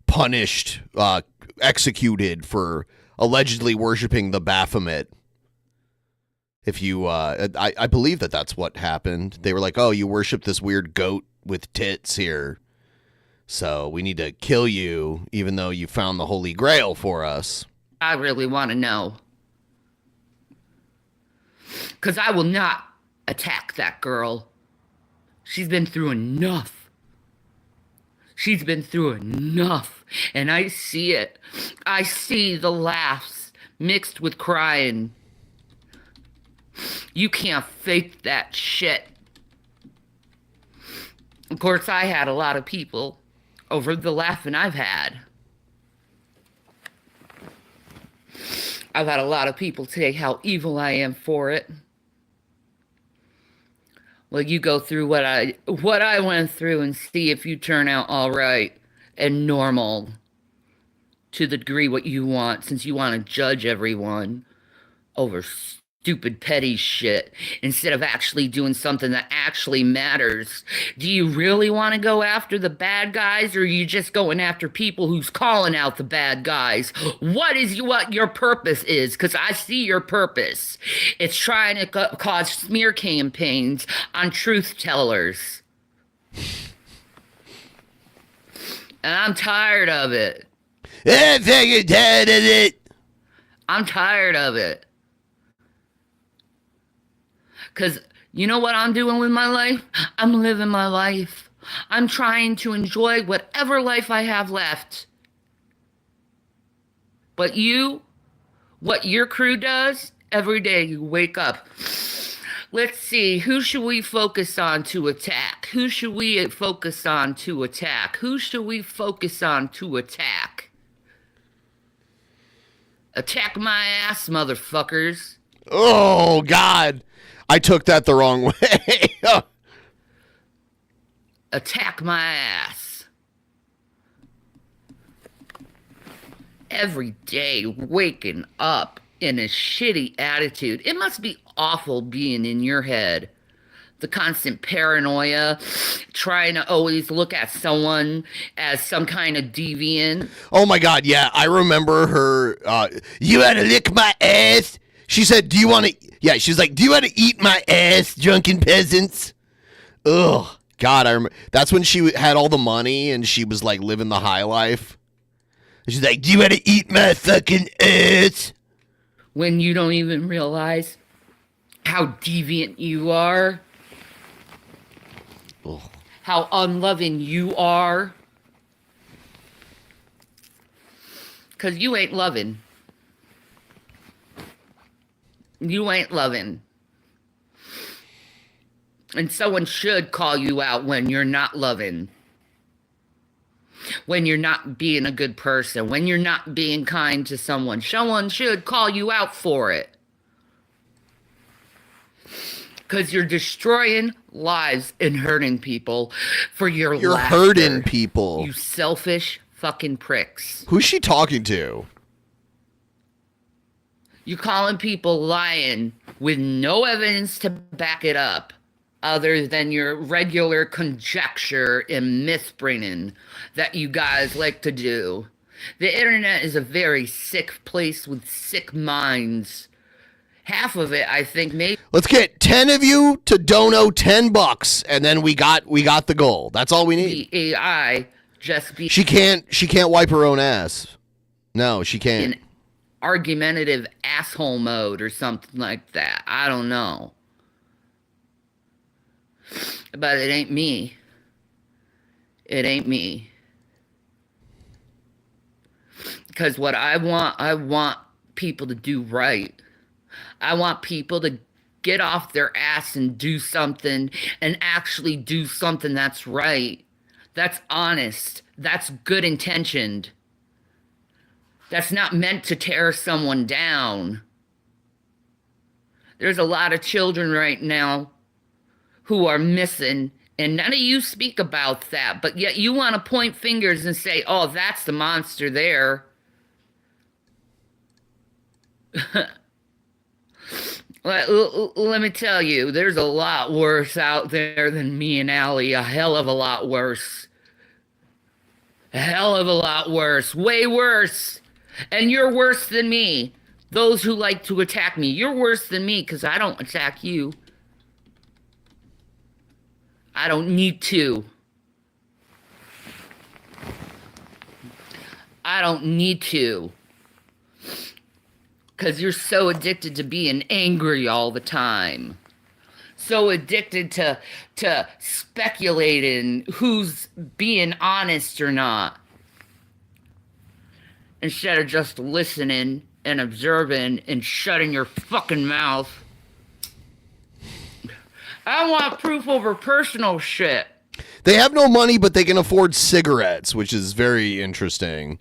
punished, executed for allegedly worshiping the Baphomet. If you, I believe that's what happened. They were like, oh, you worship this weird goat with tits here. So we need to kill you, even though you found the Holy Grail for us. I really want to know. Because I will not attack that girl. She's been through enough. She's been through enough. And I see it. I see the laughs mixed with crying. You can't fake that shit. Of course, I had a lot of people over the laughing I've had. I've had a lot of people say how evil I am for it. Well, you go through what I went through and see if you turn out all right and normal to the degree what you want, since you want to judge everyone over stupid petty shit instead of actually doing something that actually matters. Do you really want to go after the bad guys, or are you just going after people who's calling out the bad guys? What your purpose is? Because I see your purpose. It's trying to cause smear campaigns on truth tellers. And I'm tired of it. I'm fucking tired of it. I'm tired of it. Because you know what I'm doing with my life? I'm living my life. I'm trying to enjoy whatever life I have left. But what your crew does, every day you wake up. Let's see, who should we focus on to attack? Who should we focus on to attack? Who should we focus on to attack? Attack my ass, motherfuckers. Oh, God. I took that the wrong way. Attack my ass. Every day waking up in a shitty attitude. It must be awful being in your head. The constant paranoia, trying to always look at someone as some kind of deviant. Oh, my God, yeah. I remember her, you want to lick my ass? She said, do you want to... Yeah, she's like, do you want to eat my ass, drunken peasants? Ugh. God, I remember. That's when she had all the money and she was, like, living the high life. And she's like, do you want to eat my fucking ass? When you don't even realize how deviant you are. Ugh. How unloving you are. Because you ain't loving. You ain't loving. And someone should call you out when you're not loving. When you're not being a good person. When you're not being kind to someone. Someone should call you out for it. Because you're destroying lives and hurting people for your You're laughter. hurting people. You selfish fucking pricks. Who's she talking to? You're calling people lying with no evidence to back it up other than your regular conjecture and myth-bringing that you guys like to do. The internet is a very sick place with sick minds. Half of it, I think, maybe. Let's get 10 of you to dono $10, and then we got the goal. That's all we need. The AI just be She can't wipe her own ass. No, she can't. in argumentative asshole mode or something like that. I don't know. But it ain't me. It ain't me. Because what I want people to do right. I want people to get off their ass and do something and actually do something that's right. That's honest. That's good intentioned. That's not meant to tear someone down. There's a lot of children right now who are missing, and none of you speak about that, but yet you want to point fingers and say, oh, that's the monster there. Let me tell you, there's a lot worse out there than me and Allie. A hell of a lot worse. A hell of a lot worse. Way worse. And you're worse than me. Those who like to attack me. You're worse than me because I don't attack you. I don't need to. I don't need to. Because you're so addicted to being angry all the time. So addicted to speculating who's being honest or not. Instead of just listening and observing and shutting your fucking mouth. I want proof over personal shit. They have no money, but they can afford cigarettes, which is very interesting.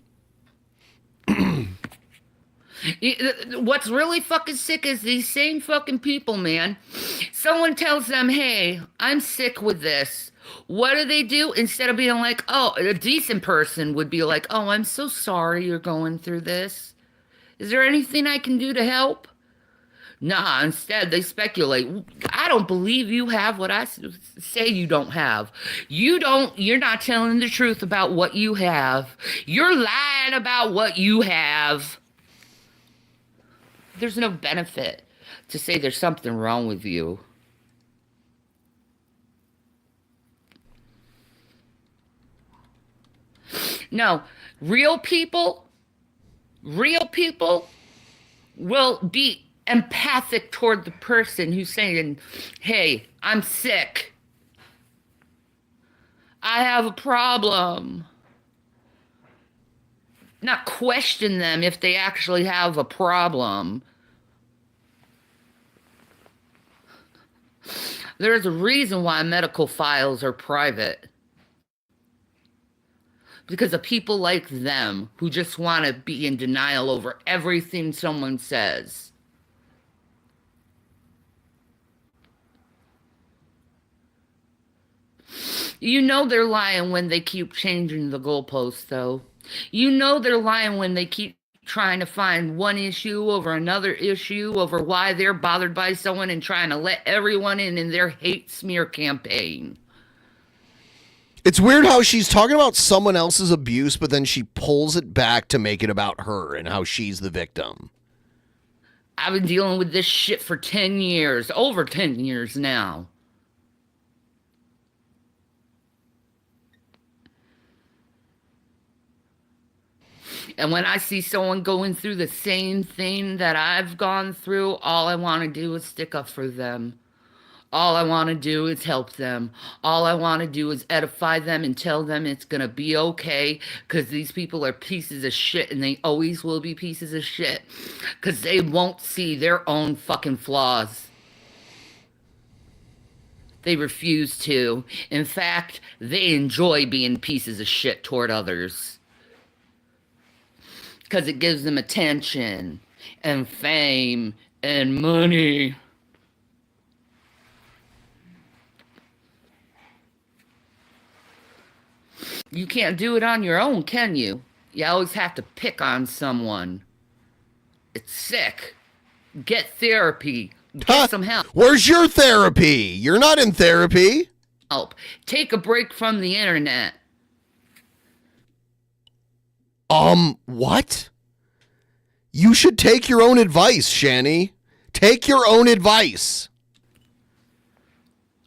What's really fucking sick is these same fucking people, man. Someone tells them, hey, I'm sick with this. What do? Instead of being like, oh, a decent person would be like, oh, I'm so sorry you're going through this. Is there anything I can do to help? Nah, instead they speculate. I don't believe you have what I say you don't have. You're not telling the truth about what you have. You're lying about what you have. There's no benefit to say there's something wrong with you. No, real people will be empathic toward the person who's saying, hey, I'm sick. I have a problem. Not question them if they actually have a problem. There's a reason why medical files are private. Because of people like them who just want to be in denial over everything someone says. You know they're lying when they keep changing the goalposts, though. You know they're lying when they keep trying to find one issue over another issue over why they're bothered by someone and trying to let everyone in their hate smear campaign. It's weird how she's talking about someone else's abuse, but then she pulls it back to make it about her and how she's the victim. I've been dealing with this shit for 10 years, over 10 years now. And when I see someone going through the same thing that I've gone through, all I want to do is stick up for them. All I want to do is help them. All I want to do is edify them and tell them it's going to be okay, because these people are pieces of shit, and they always will be pieces of shit, because they won't see their own fucking flaws. They refuse to. In fact, they enjoy being pieces of shit toward others, because it gives them attention and fame and money. You can't do it on your own, can you? You always have to pick on someone. It's sick. Get therapy. Get some help. Where's your therapy? You're not in therapy. Help. Take a break from the internet. What? You should take your own advice, Shanny. Take your own advice.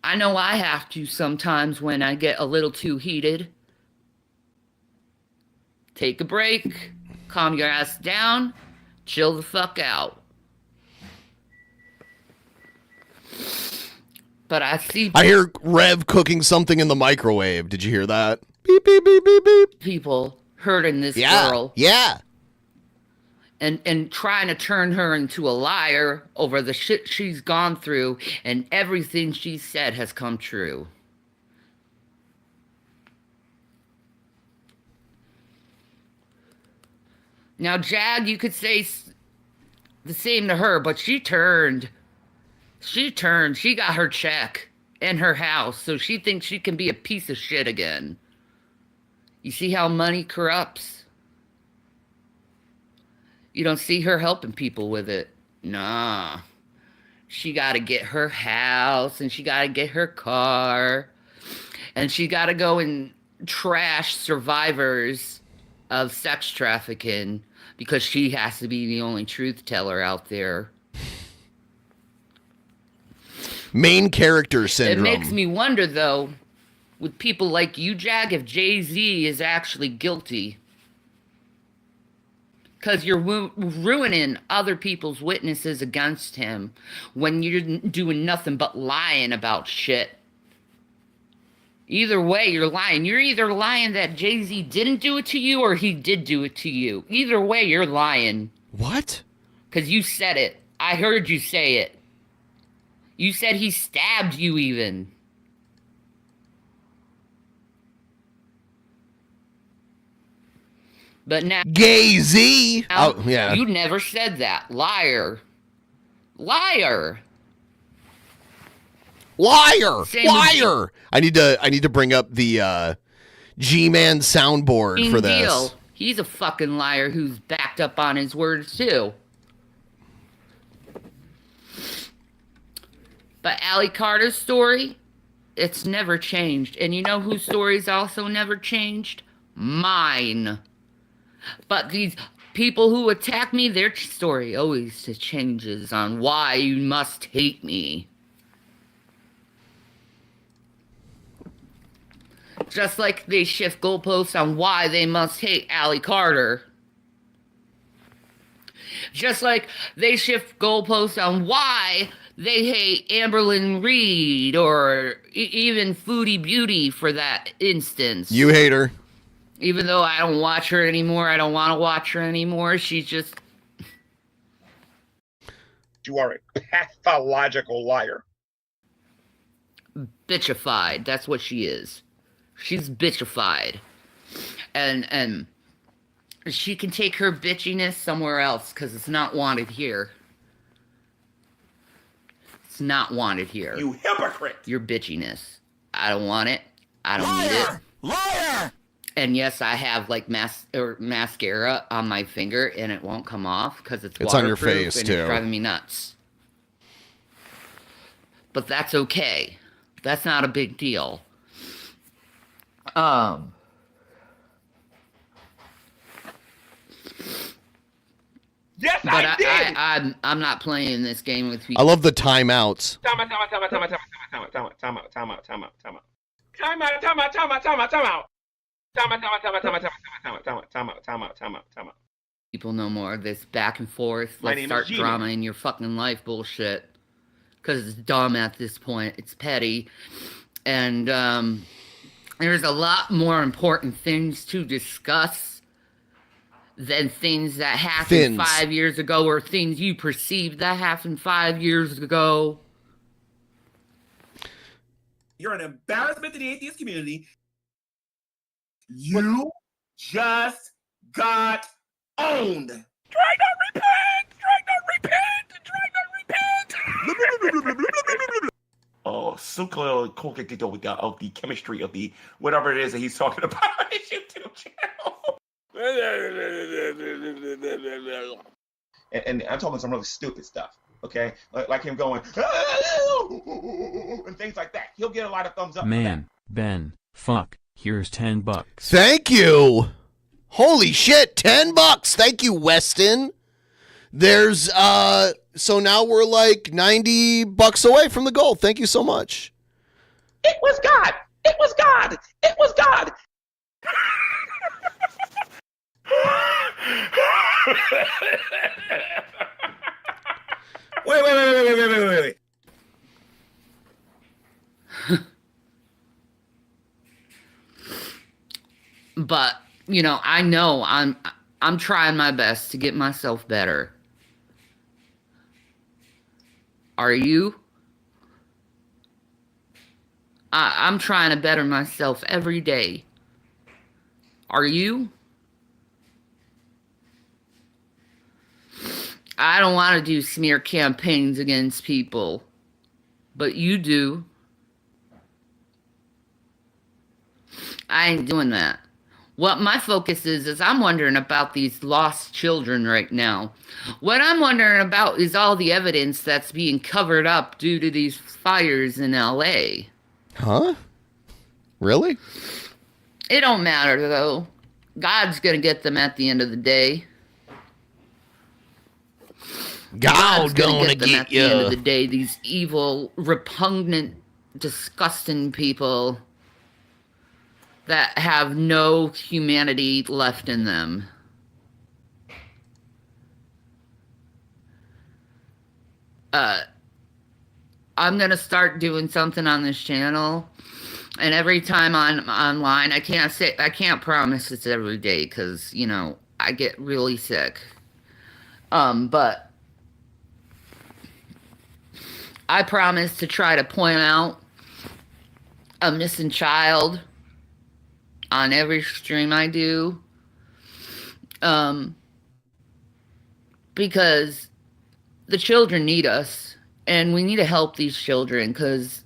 I know I have to sometimes when I get a little too heated. Take a break. Calm your ass down. Chill the fuck out. But I hear Rev cooking something in the microwave. Did you hear that? Beep, beep, beep, beep, beep. People hurting this girl. Yeah. And trying to turn her into a liar over the shit she's gone through, and everything she said has come true. Now, Jag, you could say the same to her, but she turned. She got her check and her house, so she thinks she can be a piece of shit again. You see how money corrupts? You don't see her helping people with it. Nah. She got to get her house, and she got to get her car, and she got to go and trash survivors of sex trafficking, because she has to be the only truth teller out there. Main character syndrome. It makes me wonder, though, with people like you, Jag, if Jay-Z is actually guilty. Because you're ruining other people's witnesses against him when you're doing nothing but lying about shit. Either way, you're lying. You're either lying that Jay-Z didn't do it to you, or he did do it to you. Either way, you're lying. What? Because you said it. I heard you say it. You said he stabbed you even. But now... Gay-Z! Oh, yeah. You never said that. Liar. Liar. Liar! Liar! I need to bring up the G-Man soundboard for this. Deal. He's a fucking liar who's backed up on his words too. But Allie Carter's story, it's never changed. And you know whose story's also never changed? Mine. But these people who attack me, their story always changes on why you must hate me. Just like they shift goalposts on why they must hate Allie Carter. Just like they shift goalposts on why they hate Amberlynn Reed, or even Foodie Beauty for that instance. You hate her. Even though I don't watch her anymore, I don't want to watch her anymore, she's just... You are a pathological liar. Bitchified, that's what she is. She's bitchified. And she can take her bitchiness somewhere else, because it's not wanted here. It's not wanted here. You hypocrite! Your bitchiness. I don't want it. I don't need it. Liar! And yes, I have like mascara on my finger, and it won't come off because it's on your waterproof, face and too. It's driving me nuts. But that's okay. That's not a big deal. Yes, but I did. I'm not playing this game with you. I love the timeouts. Time out. People no more of this back and forth. Let's start drama in your fucking life bullshit. because it's dumb at this point. It's petty. And there's a lot more important things to discuss than things that happened 5 years ago or things you perceived that happened 5 years ago. You're an embarrassment to the atheist community. You just got owned. Try not repent! Try not repent! Try not repent! Oh, so clearly convicted of the chemistry of the whatever it is that he's talking about on his YouTube channel. And I'm talking some really stupid stuff, okay? Like him going, and things like that. He'll get a lot of thumbs up. Man, Ben, fuck, here's $10. Thank you. Holy shit, $10. Thank you, Weston. There's so now we're like $90 away from the goal. Thank you so much. It was God. It was God. It was God. Wait. But, you know I'm trying my best to get myself better. Are you? I'm trying to better myself every day. Are you? I don't want to do smear campaigns against people, but you do. I ain't doing that. What my focus is I'm wondering about these lost children right now. What I'm wondering about is all the evidence that's being covered up due to these fires in LA. Huh? Really? It don't matter, though. God's gonna get them at the end of the day. God's gonna them get at the end of the you. day. These evil, repugnant, disgusting people that have no humanity left in them. I'm gonna start doing something on this channel, and every time I'm online, I can't promise it's every day because I get really sick. But I promise to try to point out a missing child on every stream I do. Because the children need us, and we need to help these children, because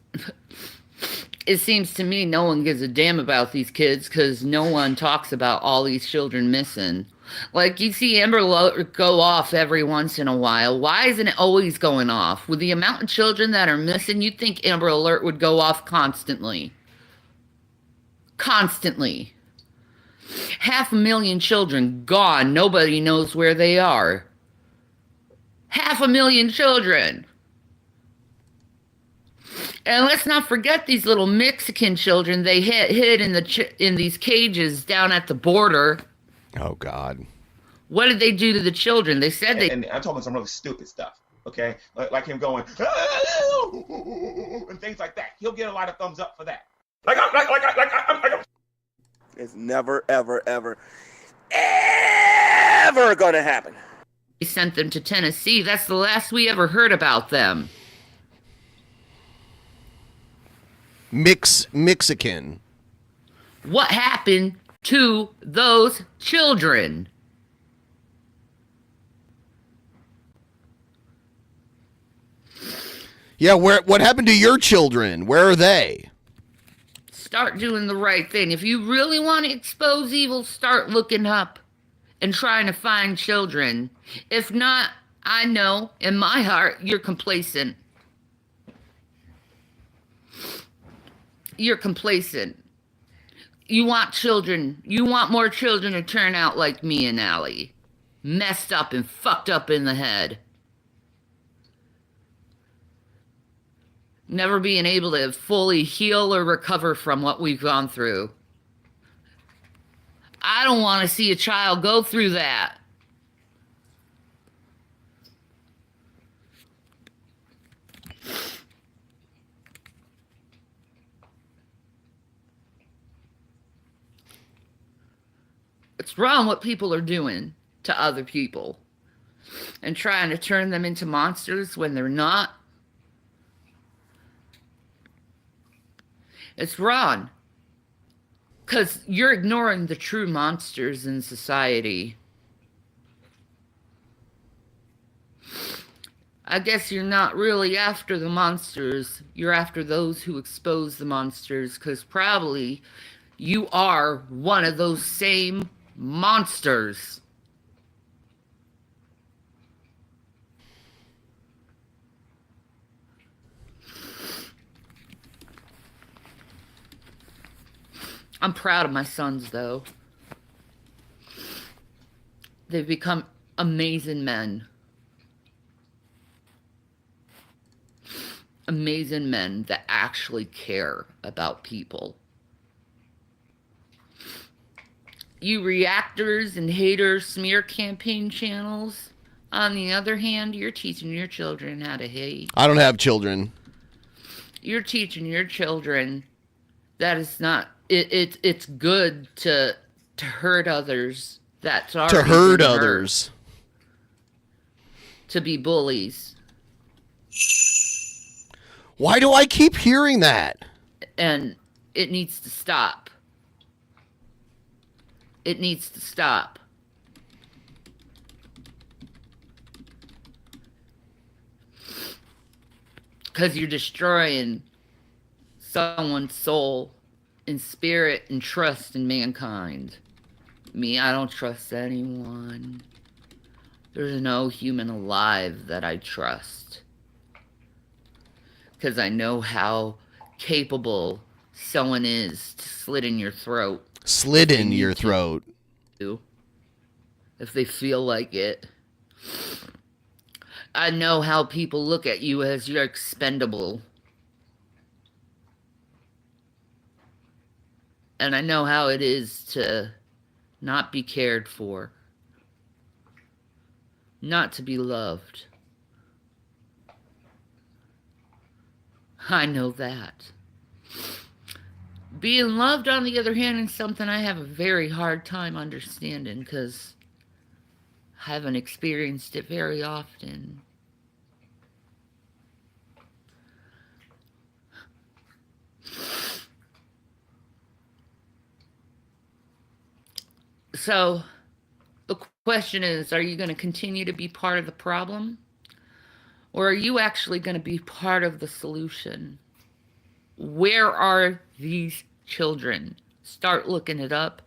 it seems to me no one gives a damn about these kids, because no one talks about all these children missing. Like, you see Amber Alert go off every once in a while. Why isn't it always going off? With the amount of children that are missing, you'd think Amber Alert would go off constantly. Constantly. 500,000 children gone. Nobody knows where they are. 500,000 children. And let's not forget these little Mexican children they hid in these cages down at the border. Oh, God. What did they do to the children? They said they... And I'm talking some really stupid stuff, okay? Like him going, and things like that. He'll get a lot of thumbs up for that. It's never, ever, ever, ever gonna happen. They sent them to Tennessee. That's the last we ever heard about them. Mexican. What happened to those children? Yeah, what happened to your children? Where are they? Start doing the right thing. If you really want to expose evil, start looking up and trying to find children. If not, I know in my heart you're complacent. You're complacent. You want children. You want more children to turn out like me and Allie. Messed up and fucked up in the head. Never being able to fully heal or recover from what we've gone through. I don't want to see a child go through that. It's wrong what people are doing to other people and trying to turn them into monsters when they're not. It's wrong. Because you're ignoring the true monsters in society. I guess you're not really after the monsters. You're after those who expose the monsters, because probably you are one of those same monsters. I'm proud of my sons, though. They've become amazing men. Amazing men that actually care about people. You reactors and haters, smear campaign channels, on the other hand, you're teaching your children how to hate. I don't have children. You're teaching your children that it's not, it's good to hurt others. That's already To hurt been others. To be bullies. Why do I keep hearing that? And it needs to stop. It needs to stop. Because you're destroying someone's soul and spirit and trust in mankind. Me, I don't trust anyone. There's no human alive that I trust. Because I know how capable someone is to slit in your throat. Slit in your throat. If they feel like it. I know how people look at you as you're expendable. And I know how it is to not be cared for. Not to be loved. I know that. Being loved, on the other hand, is something I have a very hard time understanding because I haven't experienced it very often. So, the question is, are you going to continue to be part of the problem? Or are you actually going to be part of the solution? Where are these children? Start looking it up.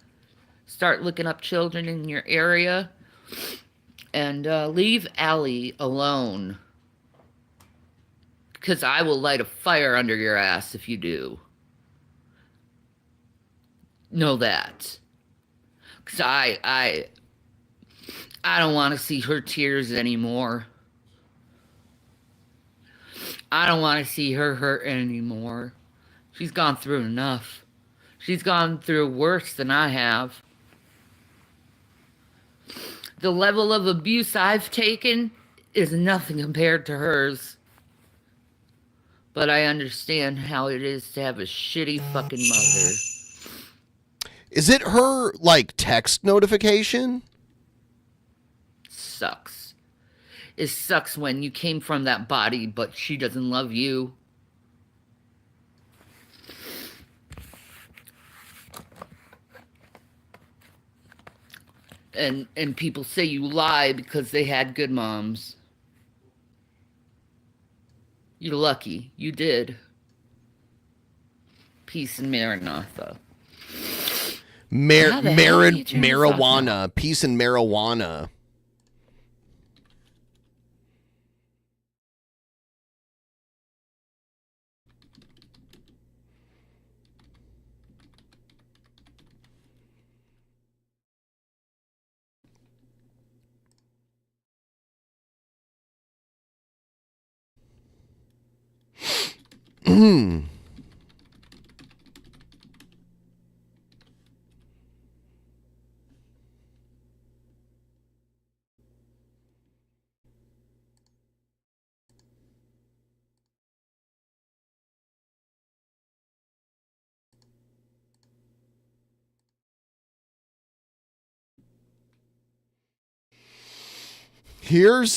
Start looking up children in your area. And leave Allie alone. Because I will light a fire under your ass if you do. Know that. Because I don't want to see her tears anymore. I don't want to see her hurt anymore. She's gone through enough. She's gone through worse than I have. The level of abuse I've taken is nothing compared to hers. But I understand how it is to have a shitty fucking mother. Is it her, like, text notification? Sucks. It sucks when you came from that body, but she doesn't love you. And people say you lie because they had good moms. You're lucky. You did. Peace and Maranatha. Marijuana. Peace and marijuana. Here's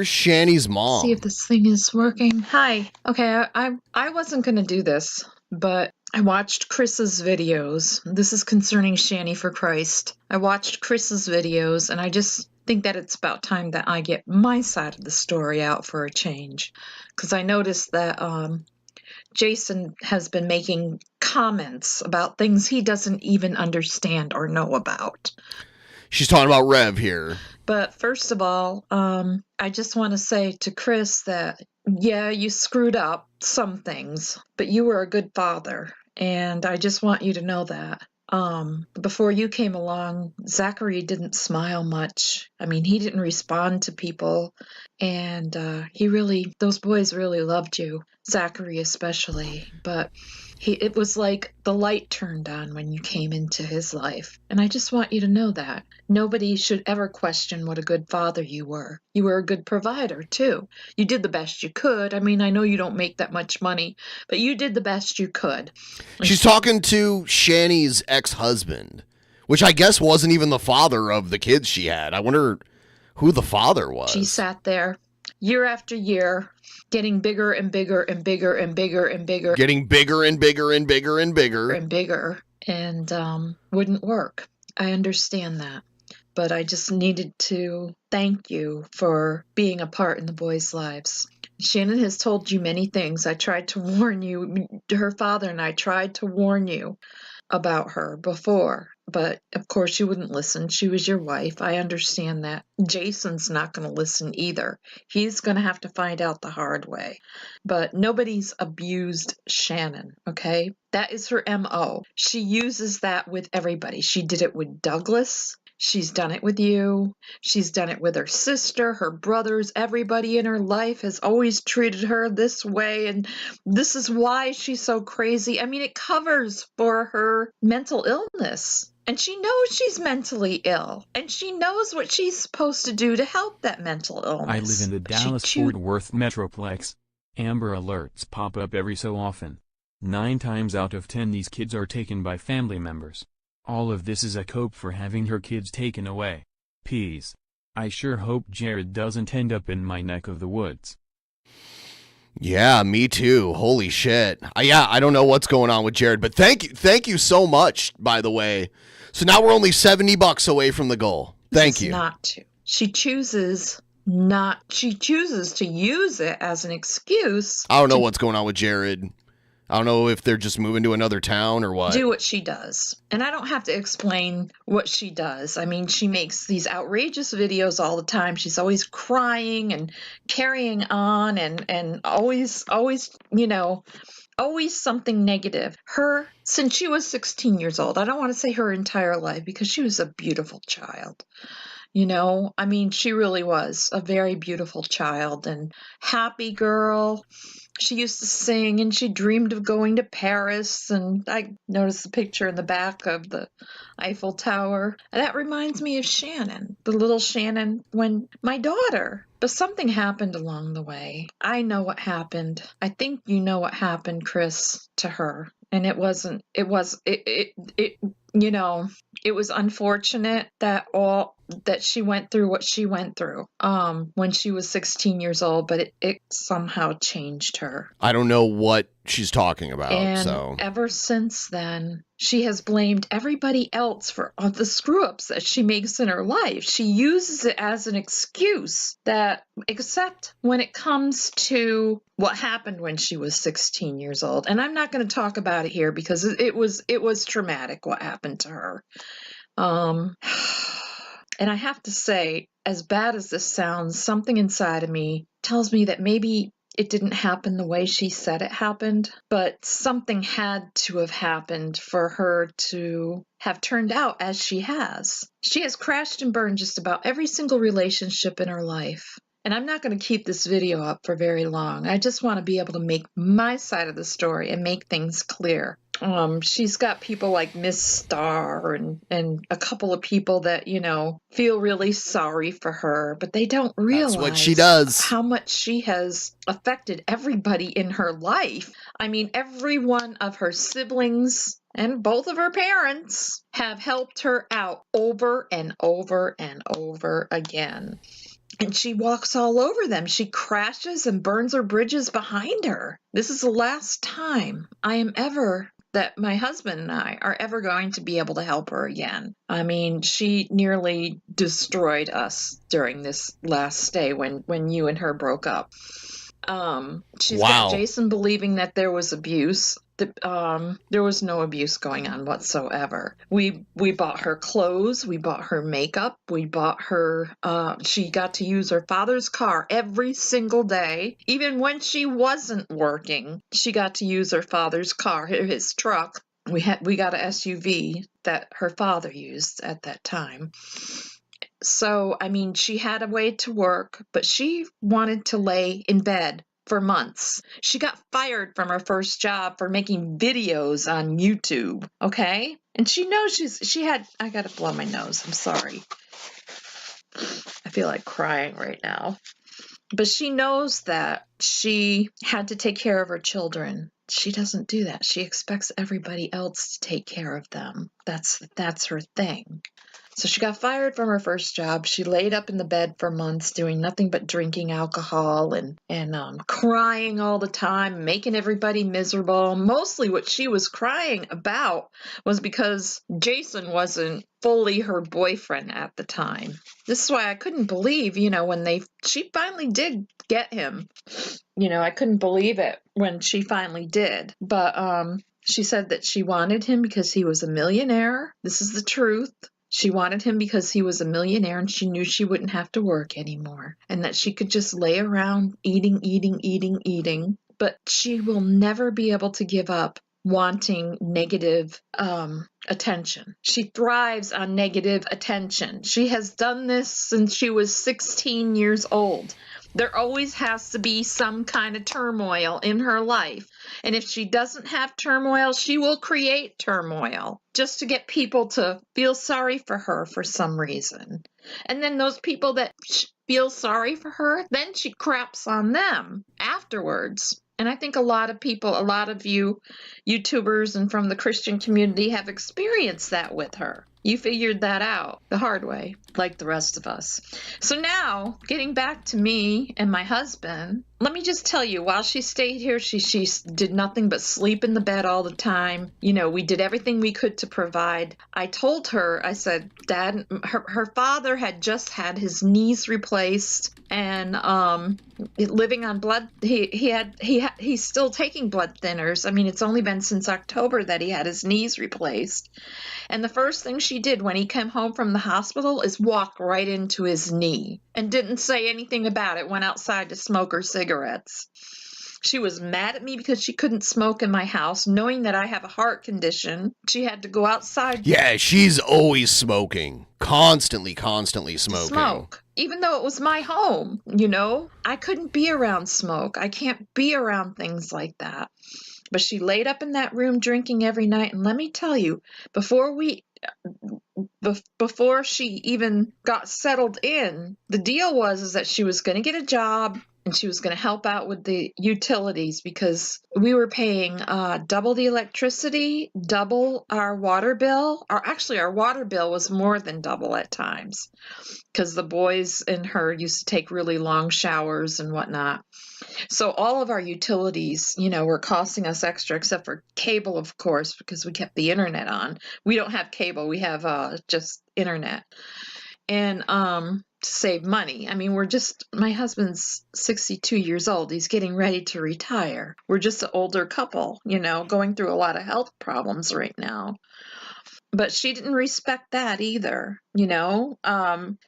Shanny's mom. See if this thing is working. Hi. Okay, I wasn't gonna do this, but I watched Chris's videos. This is concerning Shanny for Christ. I watched Chris's videos, and I just think that it's about time that I get my side of the story out for a change. Because I noticed that Jason has been making comments about things he doesn't even understand or know about. She's talking about Rev here. But first of all, I just want to say to Chris that, yeah, you screwed up some things, but you were a good father. And I just want you to know that. Before you came along, Zachary didn't smile much. I mean, he didn't respond to people. And those boys really loved you, Zachary especially. But it was like the light turned on when you came into his life. And I just want you to know that. Nobody should ever question what a good father you were. You were a good provider, too. You did the best you could. I mean, I know you don't make that much money, but you did the best you could. She's talking to Shanny's ex-husband, which I guess wasn't even the father of the kids she had. I wonder who the father was. She sat there year after year, getting bigger and bigger and bigger and bigger and bigger. Getting bigger and bigger and bigger and bigger. And bigger. And wouldn't work. I understand that. But I just needed to thank you for being a part in the boys' lives. Shannon has told you many things. I tried to warn you. Her father and I tried to warn you about her before. But, of course, you wouldn't listen. She was your wife. I understand that. Jason's not going to listen either. He's going to have to find out the hard way. But nobody's abused Shannon, okay? That is her M.O. She uses that with everybody. She did it with Douglas. She's done it with you. She's done it with her sister, her brothers. Everybody in her life has always treated her this way, and this is why she's so crazy. I mean, it covers for her mental illness. And she knows she's mentally ill, and she knows what she's supposed to do to help that mental illness. I live in the Dallas-Fort Worth Metroplex. Amber alerts pop up every so often. 9 times out of 10 these kids are taken by family members. All of this is a cope for having her kids taken away. Peace. I sure hope Jared doesn't end up in my neck of the woods. Yeah, me too. Holy shit. I don't know what's going on with Jared, but thank you so much, by the way. So now we're only $70 away from the goal. Thank you. Not to. She chooses to use it as an excuse. I don't know what's going on with Jared. I don't know if they're just moving to another town or what. Do what she does. And I don't have to explain what she does. I mean, she makes these outrageous videos all the time. She's always crying and carrying on and always, always something negative. Since she was 16 years old, I don't want to say her entire life because she was a beautiful child. I mean, she really was a very beautiful child and happy girl. She used to sing and she dreamed of going to Paris. And I noticed the picture in the back of the Eiffel Tower. And that reminds me of Shannon, the little Shannon, when my daughter. But something happened along the way. I know what happened. I think you know what happened, Chris, to her. And it was unfortunate that she went through what she went through when she was 16 years old, but it somehow changed her. I don't know what she's talking about. And ever since then, she has blamed everybody else for all the screw-ups that she makes in her life. She uses it as an excuse except when it comes to what happened when she was 16 years old. And I'm not going to talk about it here because it was traumatic what happened to her. And I have to say, as bad as this sounds, something inside of me tells me that maybe it didn't happen the way she said it happened, but something had to have happened for her to have turned out as she has. She has crashed and burned just about every single relationship in her life. And I'm not going to keep this video up for very long. I just want to be able to make my side of the story and make things clear. She's got people like Miss Star and a couple of people that, feel really sorry for her, but they don't realize what she does. how much she has affected everybody in her life. I mean, every one of her siblings and both of her parents have helped her out over and over and over again. And she walks all over them. She crashes and burns her bridges behind her. This is the last time that my husband and I are ever going to be able to help her again. I mean, she nearly destroyed us during this last stay when you and her broke up. She's got Jason believing that there was abuse. There was no abuse going on whatsoever. We bought her clothes, we bought her makeup, we bought her, she got to use her father's car every single day. Even when she wasn't working, she got to use her father's car, his truck. We got an SUV that her father used at that time. So, I mean, she had a way to work, but she wanted to lay in bed for months. She got fired from her first job for making videos on YouTube, okay? And she knows I gotta blow my nose, I'm sorry. I feel like crying right now. But she knows that she had to take care of her children. She doesn't do that. She expects everybody else to take care of them. That's her thing. So she got fired from her first job. She laid up in the bed for months doing nothing but drinking alcohol and crying all the time, making everybody miserable. Mostly what she was crying about was because Jason wasn't fully her boyfriend at the time. This is why I couldn't believe, when she finally did get him. I couldn't believe it when she finally did. But she said that she wanted him because he was a millionaire. This is the truth. She wanted him because he was a millionaire and she knew she wouldn't have to work anymore and that she could just lay around eating. But she will never be able to give up wanting negative attention. She thrives on negative attention. She has done this since she was 16 years old. There always has to be some kind of turmoil in her life. And if she doesn't have turmoil, she will create turmoil just to get people to feel sorry for her for some reason. And then those people that feel sorry for her, then she craps on them afterwards. And I think a lot of you YouTubers and from the Christian community have experienced that with her. You figured that out the hard way, like the rest of us. So now, getting back to me and my husband, let me just tell you, while she stayed here, she did nothing but sleep in the bed all the time. We did everything we could to provide. I told her, I said, Dad, her father had just had his knees replaced and living on blood. He's still taking blood thinners. I mean, it's only been since October that he had his knees replaced. And the first thing she did when he came home from the hospital is walk right into his knee and didn't say anything about it, went outside to smoke her cigarettes. She was mad at me because she couldn't smoke in my house, knowing that I have a heart condition. She had to go outside. Yeah, she's always smoking. Constantly smoking. Smoke. Even though it was my home, I couldn't be around smoke. I can't be around things like that. But she laid up in that room drinking every night. And let me tell you, before she even got settled in, the deal was that she was going to get a job and she was going to help out with the utilities because we were paying double the electricity, double our water bill. Our water bill was more than double at times because the boys and her used to take really long showers and whatnot. So all of our utilities, were costing us extra, except for cable, of course, because we kept the internet on. We don't have cable. We have just internet. And to save money. I mean, my husband's 62 years old. He's getting ready to retire. We're just an older couple, going through a lot of health problems right now. But she didn't respect that either,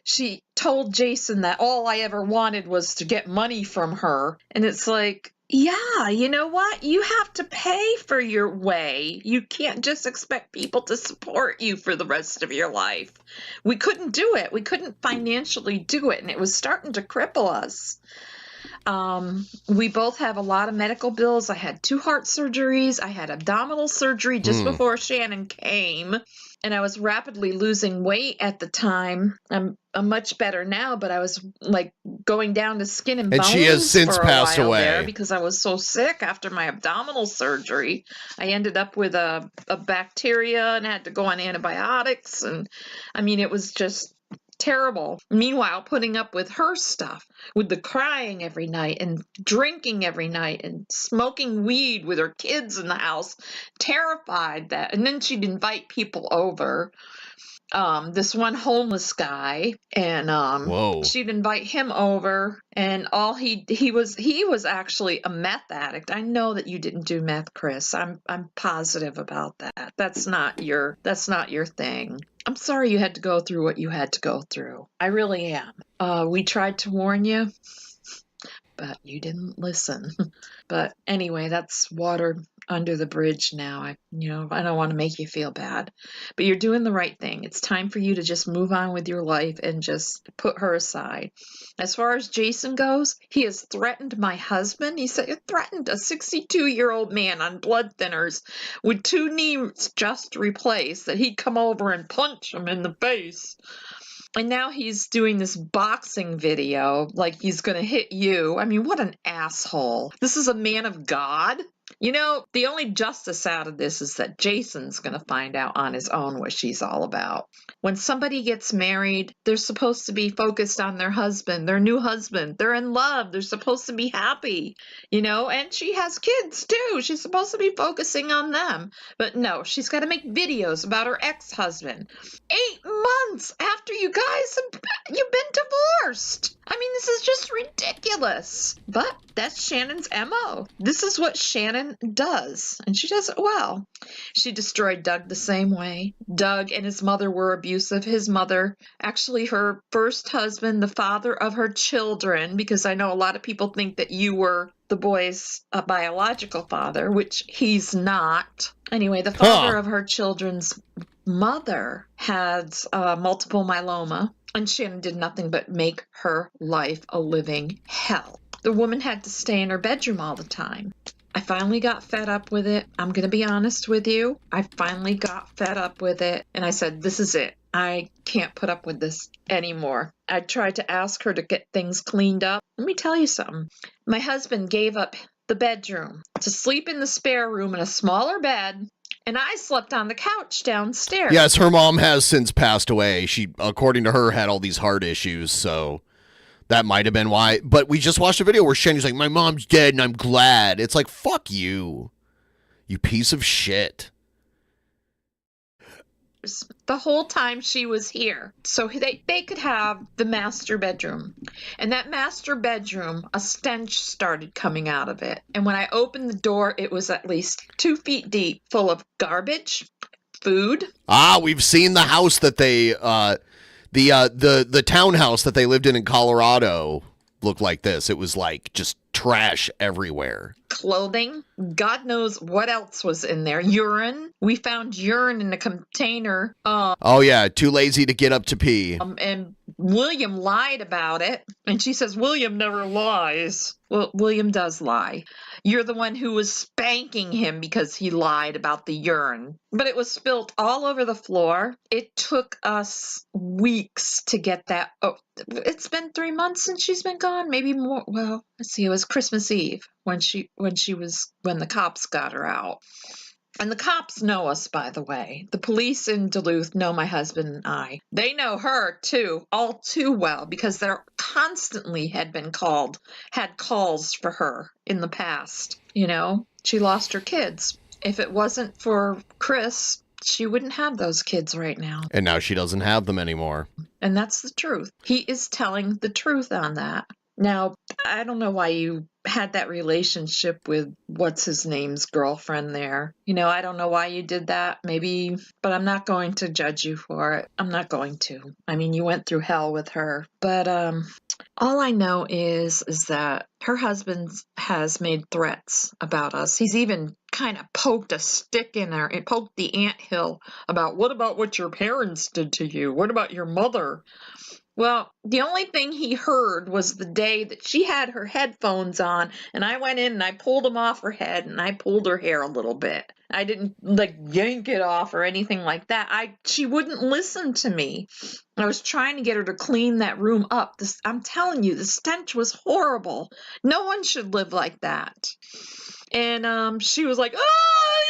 She told Jason that all I ever wanted was to get money from her. And it's like, yeah, you know what? You have to pay for your way. You can't just expect people to support you for the rest of your life. We couldn't do it. We couldn't financially do it. And it was starting to cripple us. We both have a lot of medical bills. I had 2 heart surgeries. I had abdominal surgery just before Shannon came. And I was rapidly losing weight at the time. I'm much better now, but I was like going down to skin and bones she has since for a passed while away. there because I was so sick after my abdominal surgery. I ended up with a bacteria and had to go on antibiotics. And I mean, it was just terrible. Meanwhile, putting up with her stuff, with the crying every night and drinking every night and smoking weed with her kids in the house, terrified that. And then she'd invite people over. This one homeless guy, and Whoa. she'd invite him over, and all he was actually a meth addict. I know that you didn't do meth, Chris. I'm positive about that. That's not your thing. I'm sorry you had to go through what you had to go through. I really am. We tried to warn you, but you didn't listen. But anyway, that's water under the bridge now. I don't want to make you feel bad, but you're doing the right thing. It's time for you to just move on with your life and just put her aside. As far as Jason goes, he has threatened my husband. He said he threatened a 62-year-old man on blood thinners with 2 knees just replaced that he'd come over and punch him in the face. And now he's doing this boxing video like he's going to hit you. I mean, what an asshole. This is a man of God. You know, the only justice out of this is that Jason's going to find out on his own what she's all about. When somebody gets married, they're supposed to be focused on their husband, their new husband. They're in love. They're supposed to be happy, and she has kids too. She's supposed to be focusing on them. But no, she's got to make videos about her ex-husband. 8 months after you've been divorced. I mean, this is just ridiculous. But that's Shannon's MO. This is what Shannon does, and she does it well. She destroyed Doug the same way. Doug and his mother were abusive. His mother, actually her first husband, the father of her children, because I know a lot of people think that you were the boy's biological father, which he's not. Anyway, the father of her children's mother had multiple myeloma, and Shannon did nothing but make her life a living hell. The woman had to stay in her bedroom all the time. I finally got fed up with it. I'm going to be honest with you. I finally got fed up with it, and I said, this is it. I can't put up with this anymore. I tried to ask her to get things cleaned up. Let me tell you something. My husband gave up the bedroom to sleep in the spare room in a smaller bed, and I slept on the couch downstairs. Yes, her mom has since passed away. She, according to her, had all these heart issues, so that might have been why. But we just watched a video where Shanny's like, my mom's dead and I'm glad. It's like, fuck you, you piece of shit. The whole time she was here. So they could have the master bedroom. And that master bedroom, a stench started coming out of it. And when I opened the door, it was at least 2 feet deep, full of garbage, food. We've seen the house that they, the townhouse that they lived in Colorado looked like this. It was like just trash everywhere. Clothing. God knows what else was in there. Urine. We found urine in a container. Oh, yeah. Too lazy to get up to pee. And William lied about it. And she says, William never lies. Well, William does lie. You're the one who was spanking him because he lied about the urine. But it was spilt all over the floor. It took us weeks to get that. Oh, it's been 3 months since she's been gone. Maybe more. Well, let's see. It was Christmas Eve when the cops got her out. And the cops know us, by the way. The police in Duluth know my husband and I. They know her, too, all too well, because they're constantly had calls for her in the past. She lost her kids. If it wasn't for Chris, she wouldn't have those kids right now. And now she doesn't have them anymore. And that's the truth. He is telling the truth on that. Now, I don't know why you had that relationship with what's-his-name's girlfriend there. I don't know why you did that, maybe, but I'm not going to judge you for it. I'm not going to. I mean, you went through hell with her. But all I know is that her husband has made threats about us. He's even kind of poked a stick in her and poked the anthill about what your parents did to you? What about your mother? Well, the only thing he heard was the day that she had her headphones on, and I went in and I pulled them off her head and I pulled her hair a little bit. I didn't like yank it off or anything like that. She wouldn't listen to me. I was trying to get her to clean that room up. I'm telling you, the stench was horrible. No one should live like that. And she was like, "Oh,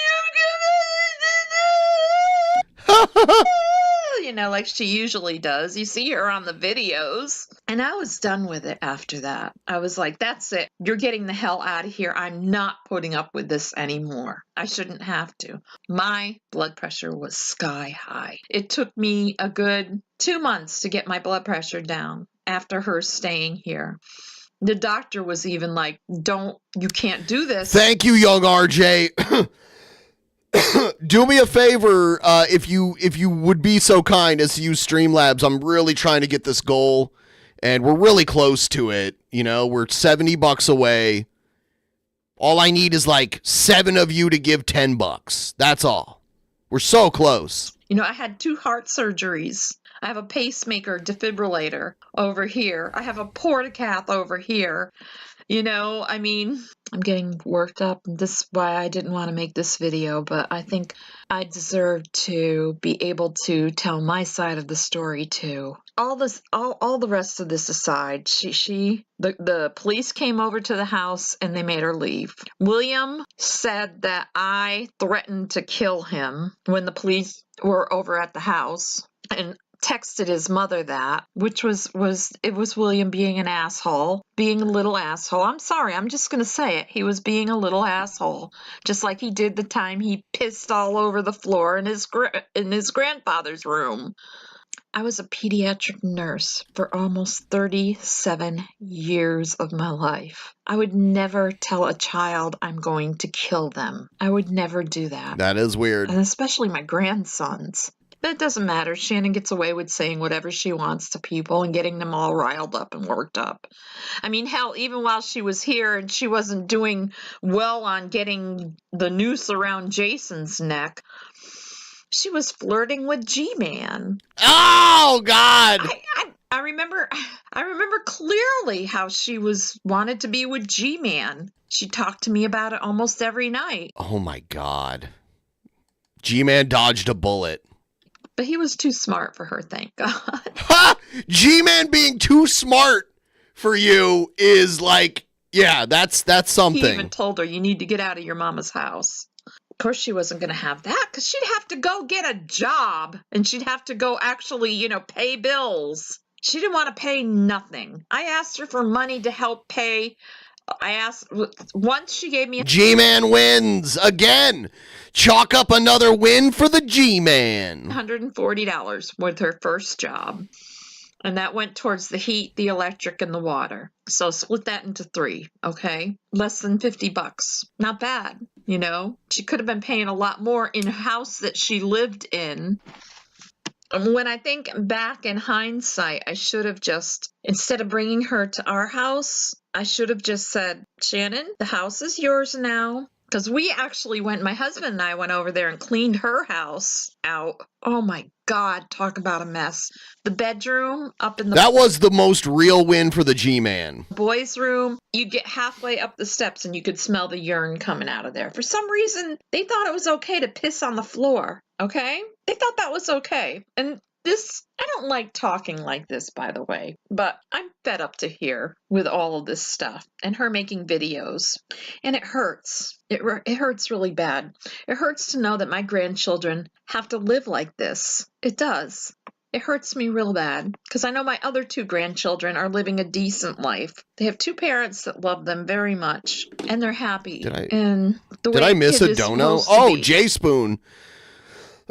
you know, like she usually does. You see her on the videos." And I was done with it after that. I was like, that's it. You're getting the hell out of here. I'm not putting up with this anymore. I shouldn't have to. My blood pressure was sky high. It took me a good 2 months to get my blood pressure down after her staying here. The doctor was even like, you can't do this. Thank you, young RJ. Do me a favor, if you would be so kind as to use Streamlabs. I'm really trying to get this goal, and we're really close to it. You know, we're $70 away. All I need is like 7 of you to give $10. That's all. We're so close. You know, I had 2 heart surgeries. I have a pacemaker defibrillator over here. I have a portacath over here. You know, I mean, I'm getting worked up. This is why I didn't want to make this video, but I think I deserve to be able to tell my side of the story too. All the rest of this aside, the police came over to the house and they made her leave. William said that I threatened to kill him when the police were over at the house, and texted his mother that, which was William being an asshole, being a little asshole. I'm sorry, I'm just going to say it. He was being a little asshole, just like he did the time he pissed all over the floor in his grandfather's room. I was a pediatric nurse for almost 37 years of my life. I would never tell a child I'm going to kill them. I would never do that. That is weird. And especially my grandsons. But it doesn't matter. Shannon gets away with saying whatever she wants to people and getting them all riled up and worked up. I mean, hell, even while she was here and she wasn't doing well on getting the noose around Jason's neck, she was flirting with G-Man. Oh, God! I remember clearly how she wanted to be with G-Man. She talked to me about it almost every night. Oh, my God. G-Man dodged a bullet. But he was too smart for her, thank God. Ha! G-Man being too smart for you is like, yeah, that's something. He even told her, you need to get out of your mama's house. Of course, she wasn't going to have that because she'd have to go get a job and she'd have to go actually, pay bills. She didn't want to pay nothing. I asked her for money to help pay. Once she gave me G-Man wins again. Chalk up another win for the G-Man. $140 with her first job. And that went towards the heat, the electric, and the water. So split that into 3, okay? Less than $50. Not bad, She could have been paying a lot more in a house that she lived in. When I think back in hindsight, I should have just, instead of bringing her to our house, I should have just said, Shannon, the house is yours now. Because we actually my husband and I went over there and cleaned her house out. Oh my God, talk about a mess. The bedroom up in the... That was the most real win for the G-Man. Boys' room, you get halfway up the steps and you could smell the urine coming out of there. For some reason, they thought it was okay to piss on the floor, okay? They thought that was okay. And I don't like talking like this, by the way, but I'm fed up to here with all of this stuff and her making videos. And it hurts. It hurts really bad. It hurts to know that my grandchildren have to live like this. It does. It hurts me real bad because I know my other 2 grandchildren are living a decent life. They have 2 parents that love them very much and they're happy. Did I miss a dono? Oh, J Spoon.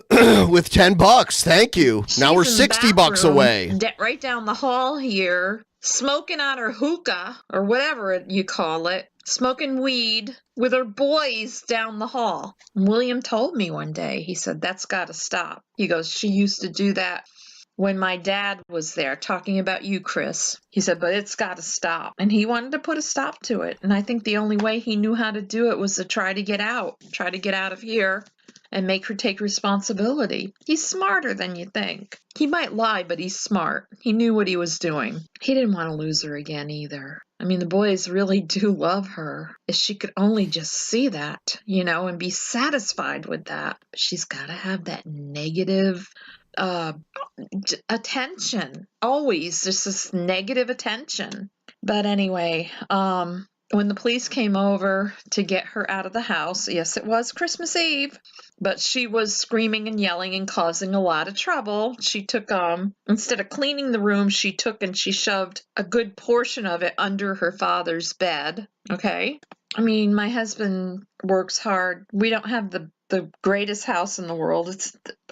With $10, thank you. Now we're $60 away. Right down the hall here, smoking on her hookah or whatever you call it, smoking weed with her boys down the hall. William told me one day, he said, that's got to stop. He goes, she used to do that when my dad was there talking about you, Chris. He said, but it's got to stop. And he wanted to put a stop to it. And I think the only way he knew how to do it was to try to get out of here and make her take responsibility. He's smarter than you think. He might lie, but he's smart. He knew what he was doing. He didn't want to lose her again either. I mean, the boys really do love her. If she could only just see that, and be satisfied with that. But she's got to have that negative attention. Always just this negative attention. But anyway, when the police came over to get her out of the house, yes, it was Christmas Eve, but she was screaming and yelling and causing a lot of trouble. She took, instead of cleaning the room, she took and she shoved a good portion of it under her father's bed. Okay. I mean, my husband works hard. We don't have the greatest house in the world.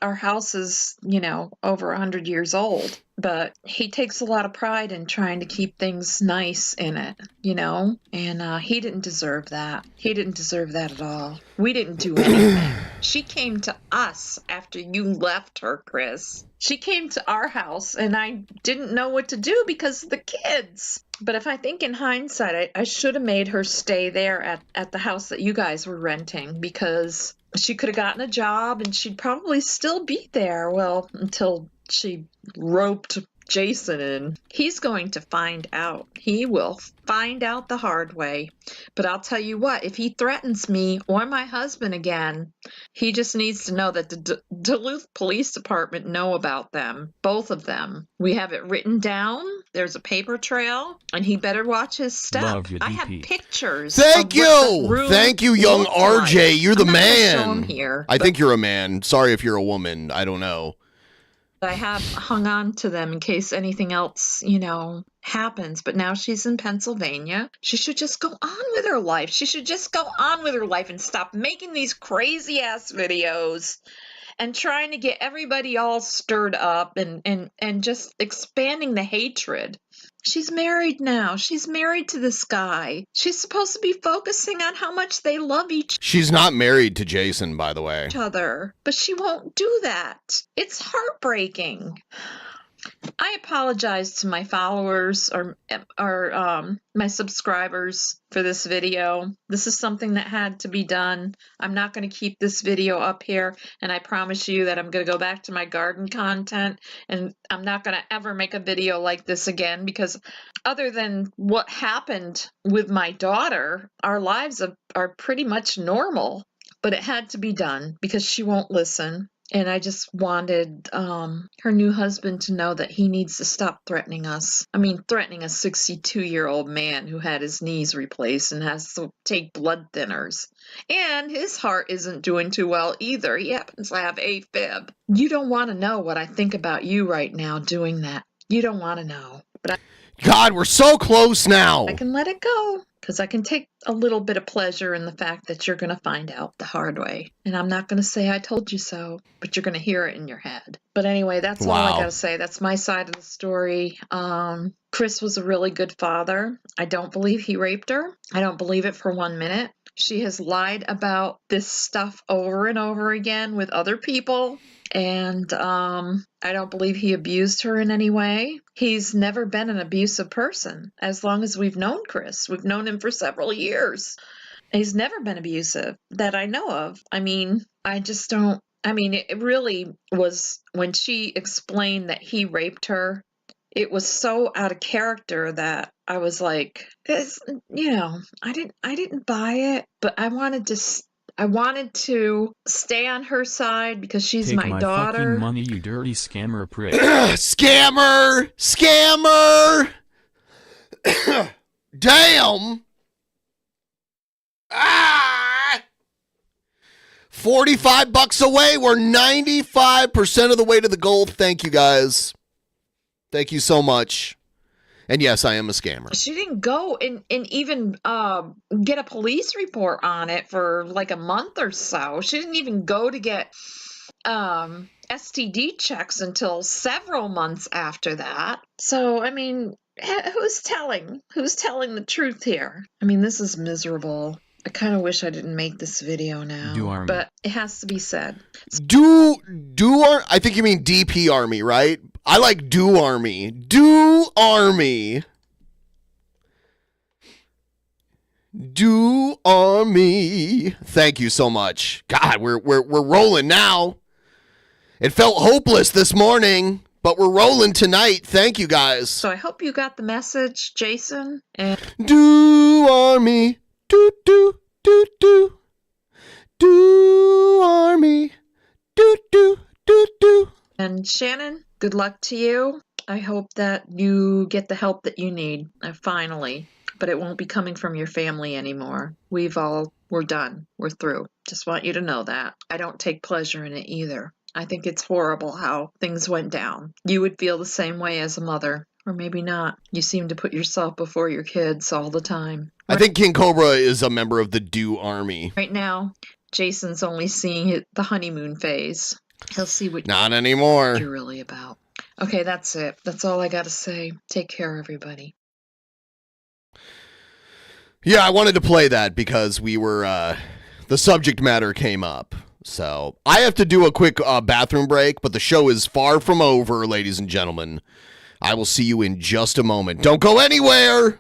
Our house is, over 100 years old, but he takes a lot of pride in trying to keep things nice in it, and he didn't deserve that. He didn't deserve that at all. We didn't do anything. She came to us after you left her, Chris. She came to our house, and I didn't know what to do because of the kids. But if I think in hindsight, I should have made her stay there at the house that you guys were renting, because she could have gotten a job and she'd probably still be there. Well, until she roped Jason in. He's going to find out. He will find out the hard way. But I'll tell you what, if he threatens me or my husband again, he just needs to know that the Duluth Police Department know about them, both of them. We have it written down. There's a paper trail, and he better watch his step. Love you, I have DP. pictures. Thank of what the you. room Thank you, young looked RJ. like. You're the I'm not gonna show man. him here, I but think you're a man. Sorry if you're a woman. I don't know. I have hung on to them in case anything else, happens. But now she's in Pennsylvania. She should just go on with her life. She should just go on with her life and stop making these crazy ass videos and trying to get everybody all stirred up and just expanding the hatred. She's married now. She's married to this guy. She's supposed to be focusing on how much they love each She's not married to Jason, by the way. other, but she won't do that. It's heartbreaking. I apologize to my followers or my subscribers for this video. This is something that had to be done. I'm not going to keep this video up here, and I promise you that I'm going to go back to my garden content, and I'm not going to ever make a video like this again, because other than what happened with my daughter, our lives are pretty much normal. But it had to be done because she won't listen. And I just wanted her new husband to know that he needs to stop threatening us. I mean, threatening a 62-year-old man who had his knees replaced and has to take blood thinners. And his heart isn't doing too well either. He happens to have AFib. You don't want to know what I think about you right now doing that. You don't want to know. But God, we're so close now. I can let it go, because I can take a little bit of pleasure in the fact that you're going to find out the hard way. And I'm not going to say I told you so, but you're going to hear it in your head. But anyway, that's all I got to say. That's my side of the story. Chris was a really good father. I don't believe he raped her. I don't believe it for 1 minute. She has lied about this stuff over and over again with other people. And I don't believe he abused her in any way. He's never been an abusive person as long as we've known Chris. We've known him for several years. He's never been abusive that I know of. I mean, I just don't. I mean, it really was when she explained that he raped her. It was so out of character that I was like, I didn't buy it, but I wanted to stay on her side because she's Take my daughter. Fucking money, you dirty scammer prick. Scammer! Scammer! Damn! Ah! $45 away. We're 95% of the way to the goal. Thank you, guys. Thank you so much. And yes, I am a scammer. She didn't go and even get a police report on it for like a month or so. She didn't even go to get STD checks until several months after that. So, I mean, who's telling the truth here? I mean, this is miserable. I kind of wish I didn't make this video now, but it has to be said. I think you mean DP Army, right? I like Do Army. Do Army. Do Army. Thank you so much. God, we're rolling now. It felt hopeless this morning, but we're rolling tonight. Thank you guys. So I hope you got the message, Jason. And Do Army. Do do do do. Do Army. Do do do do. And Shannon, good luck to you. I hope that you get the help that you need, finally. But it won't be coming from your family anymore. We're done. We're through. Just want you to know that. I don't take pleasure in it either. I think it's horrible how things went down. You would feel the same way as a mother, or maybe not. You seem to put yourself before your kids all the time. I think King Cobra is a member of the Do Army. Right now, Jason's only seeing the honeymoon phase. He'll see what Not anymore. you're really about. Okay, that's it. That's all I got to say. Take care, everybody. Yeah, I wanted to play that because we were, the subject matter came up. So I have to do a quick bathroom break, but the show is far from over, ladies and gentlemen. I will see you in just a moment. Don't go anywhere!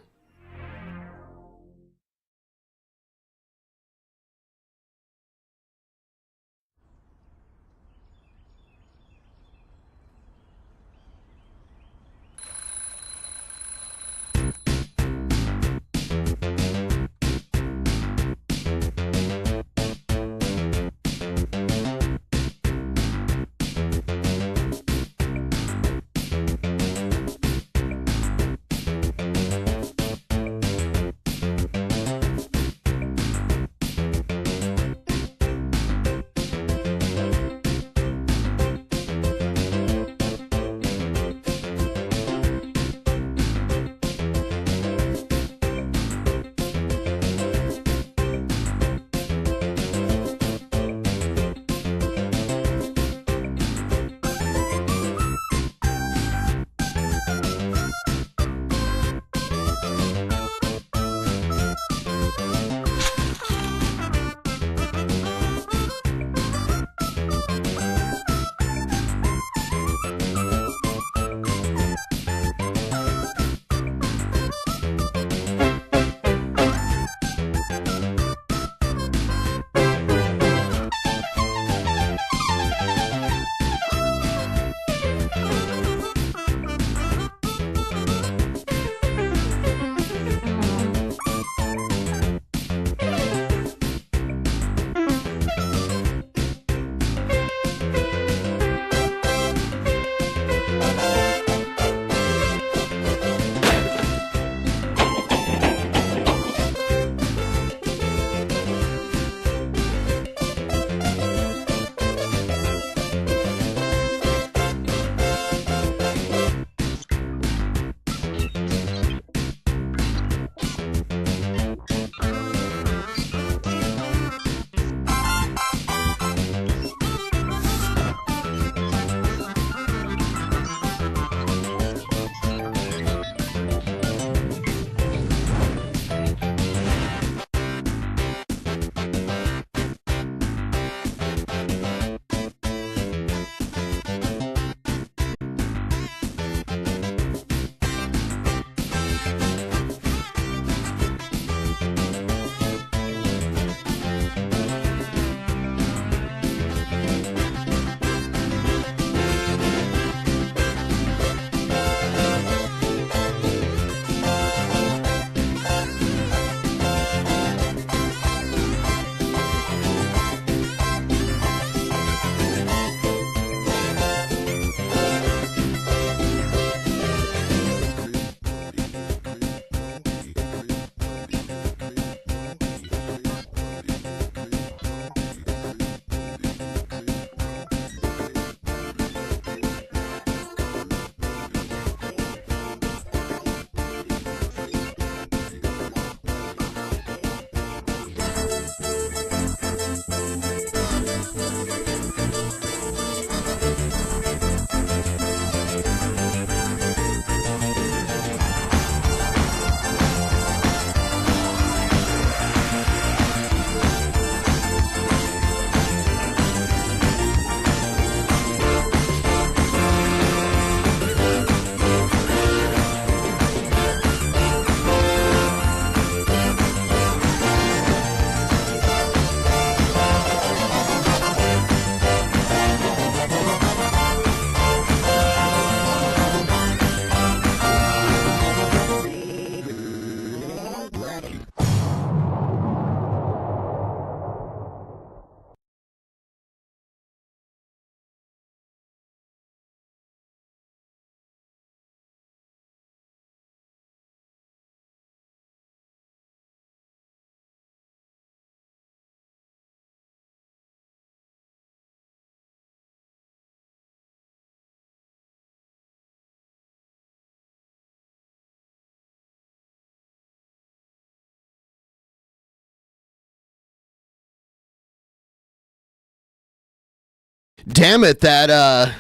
Damn it, that,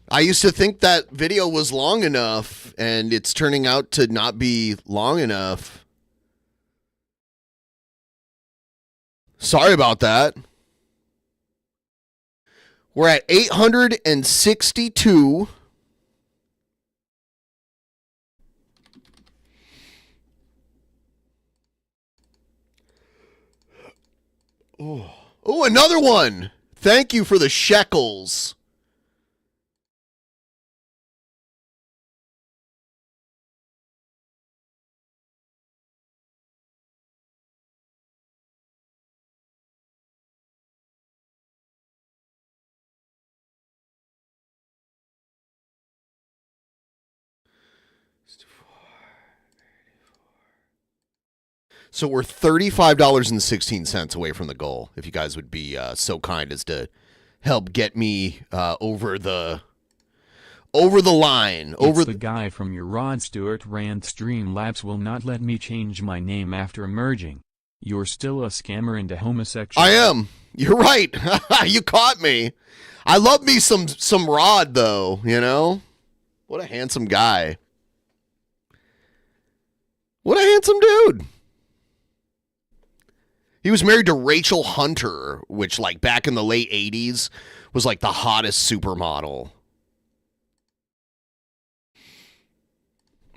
I used to think that video was long enough, and it's turning out to not be long enough. Sorry about that. We're at 862. Oh, another one. Thank you for the shekels. So we're $35.16 away from the goal. If you guys would be so kind as to help get me over the line. It's the guy from your Rod Stewart rant. Streamlabs will not let me change my name after emerging. You're still a scammer and a homosexual. I am. You're right. You caught me. I love me some Rod though. You know, what a handsome guy. What a handsome dude. He was married to Rachel Hunter, which, like, back in the late 80s was, like, the hottest supermodel.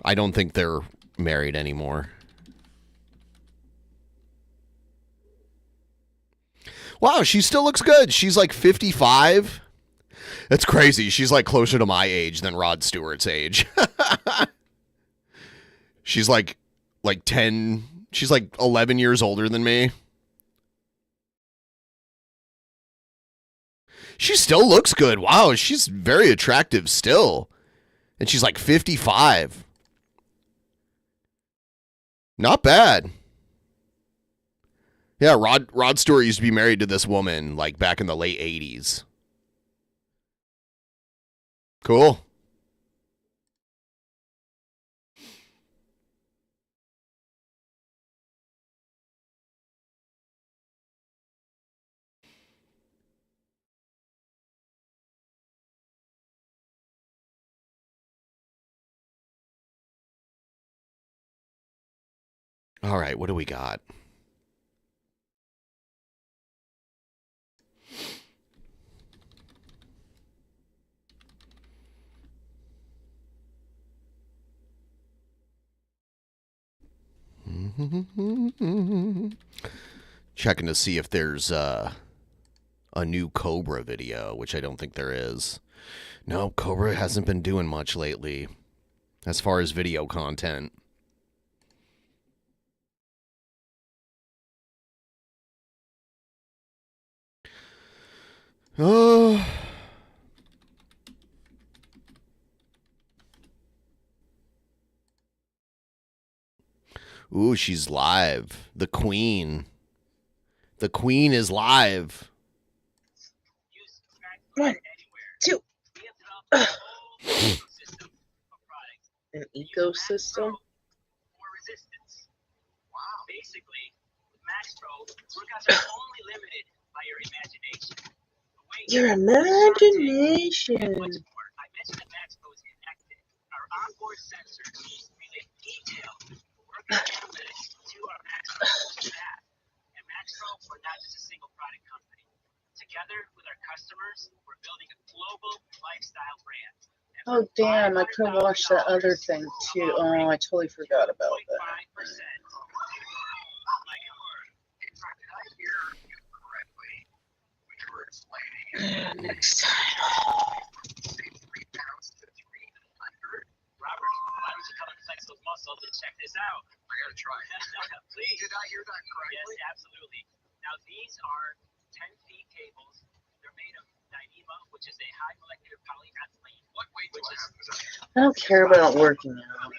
I don't think they're married anymore. Wow, she still looks good. She's, like, 55. That's crazy. She's, like, closer to my age than Rod Stewart's age. She's, like 10. She's, like, 11 years older than me. She still looks good. Wow, she's very attractive still. And she's like 55. Not bad. Yeah, Rod Stewart used to be married to this woman like back in the late 80s. Cool. All right, what do we got? Checking to see if there's a new Cobra video, which I don't think there is. No, Cobra hasn't been doing much lately as far as video content. Oh. Ooh, she's live. The Queen. The Queen is live. 1, 2. An ecosystem? Basically, with Max Pro, workouts are only limited by your imagination. Your imagination. I mentioned that Max Pro is connected. Our onboard sensors relay detailed workout analytics to our Max Pro app. And Max Pro, we're not just a single product company. Together with our customers, we're building a global lifestyle brand. Oh, damn, I could have watched that other thing too. Oh, I totally forgot about that. Next time. Robert, why don't you come and flex those muscles and check this out? I gotta try. Please. Did I hear that correctly? Yes, absolutely. Now these are 10 feet cables. They're made of Dyneema, which is a high molecular polyethylene. What weight do I have? I don't care about working out.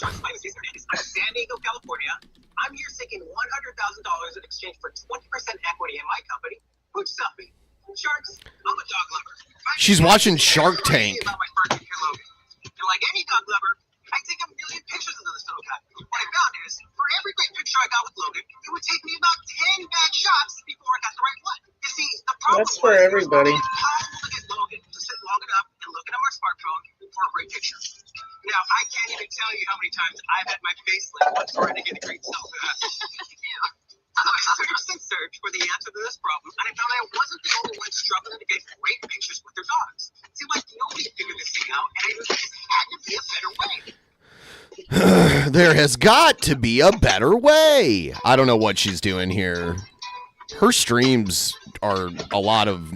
So explain this, Mr. Davis. I'm in San Diego, California. I'm here seeking $100,000 in exchange for 20% equity in my company. Who'd stop me? Sharks. I'm a dog lover. She's watching Shark Tank. About my fur here, Logan. And like any dog lover, I take a million pictures of this little guy. What I found is, for every great picture I got with Logan, it would take me about 10 bad shots before I got the right one. You see, the problem That's for everybody. It's impossible to get Logan to sit long enough and look at my smartphone for a great picture. Now, I can't even tell you how many times I've had my face lit once trying to get a great selfie. So I searched for the answer to this problem, and I found I wasn't the only one struggling to get great pictures with their dogs. It seemed like nobody figured this thing out, and I knew there just had to be a better way. There has got to be a better way. I don't know what she's doing here. Her streams are a lot of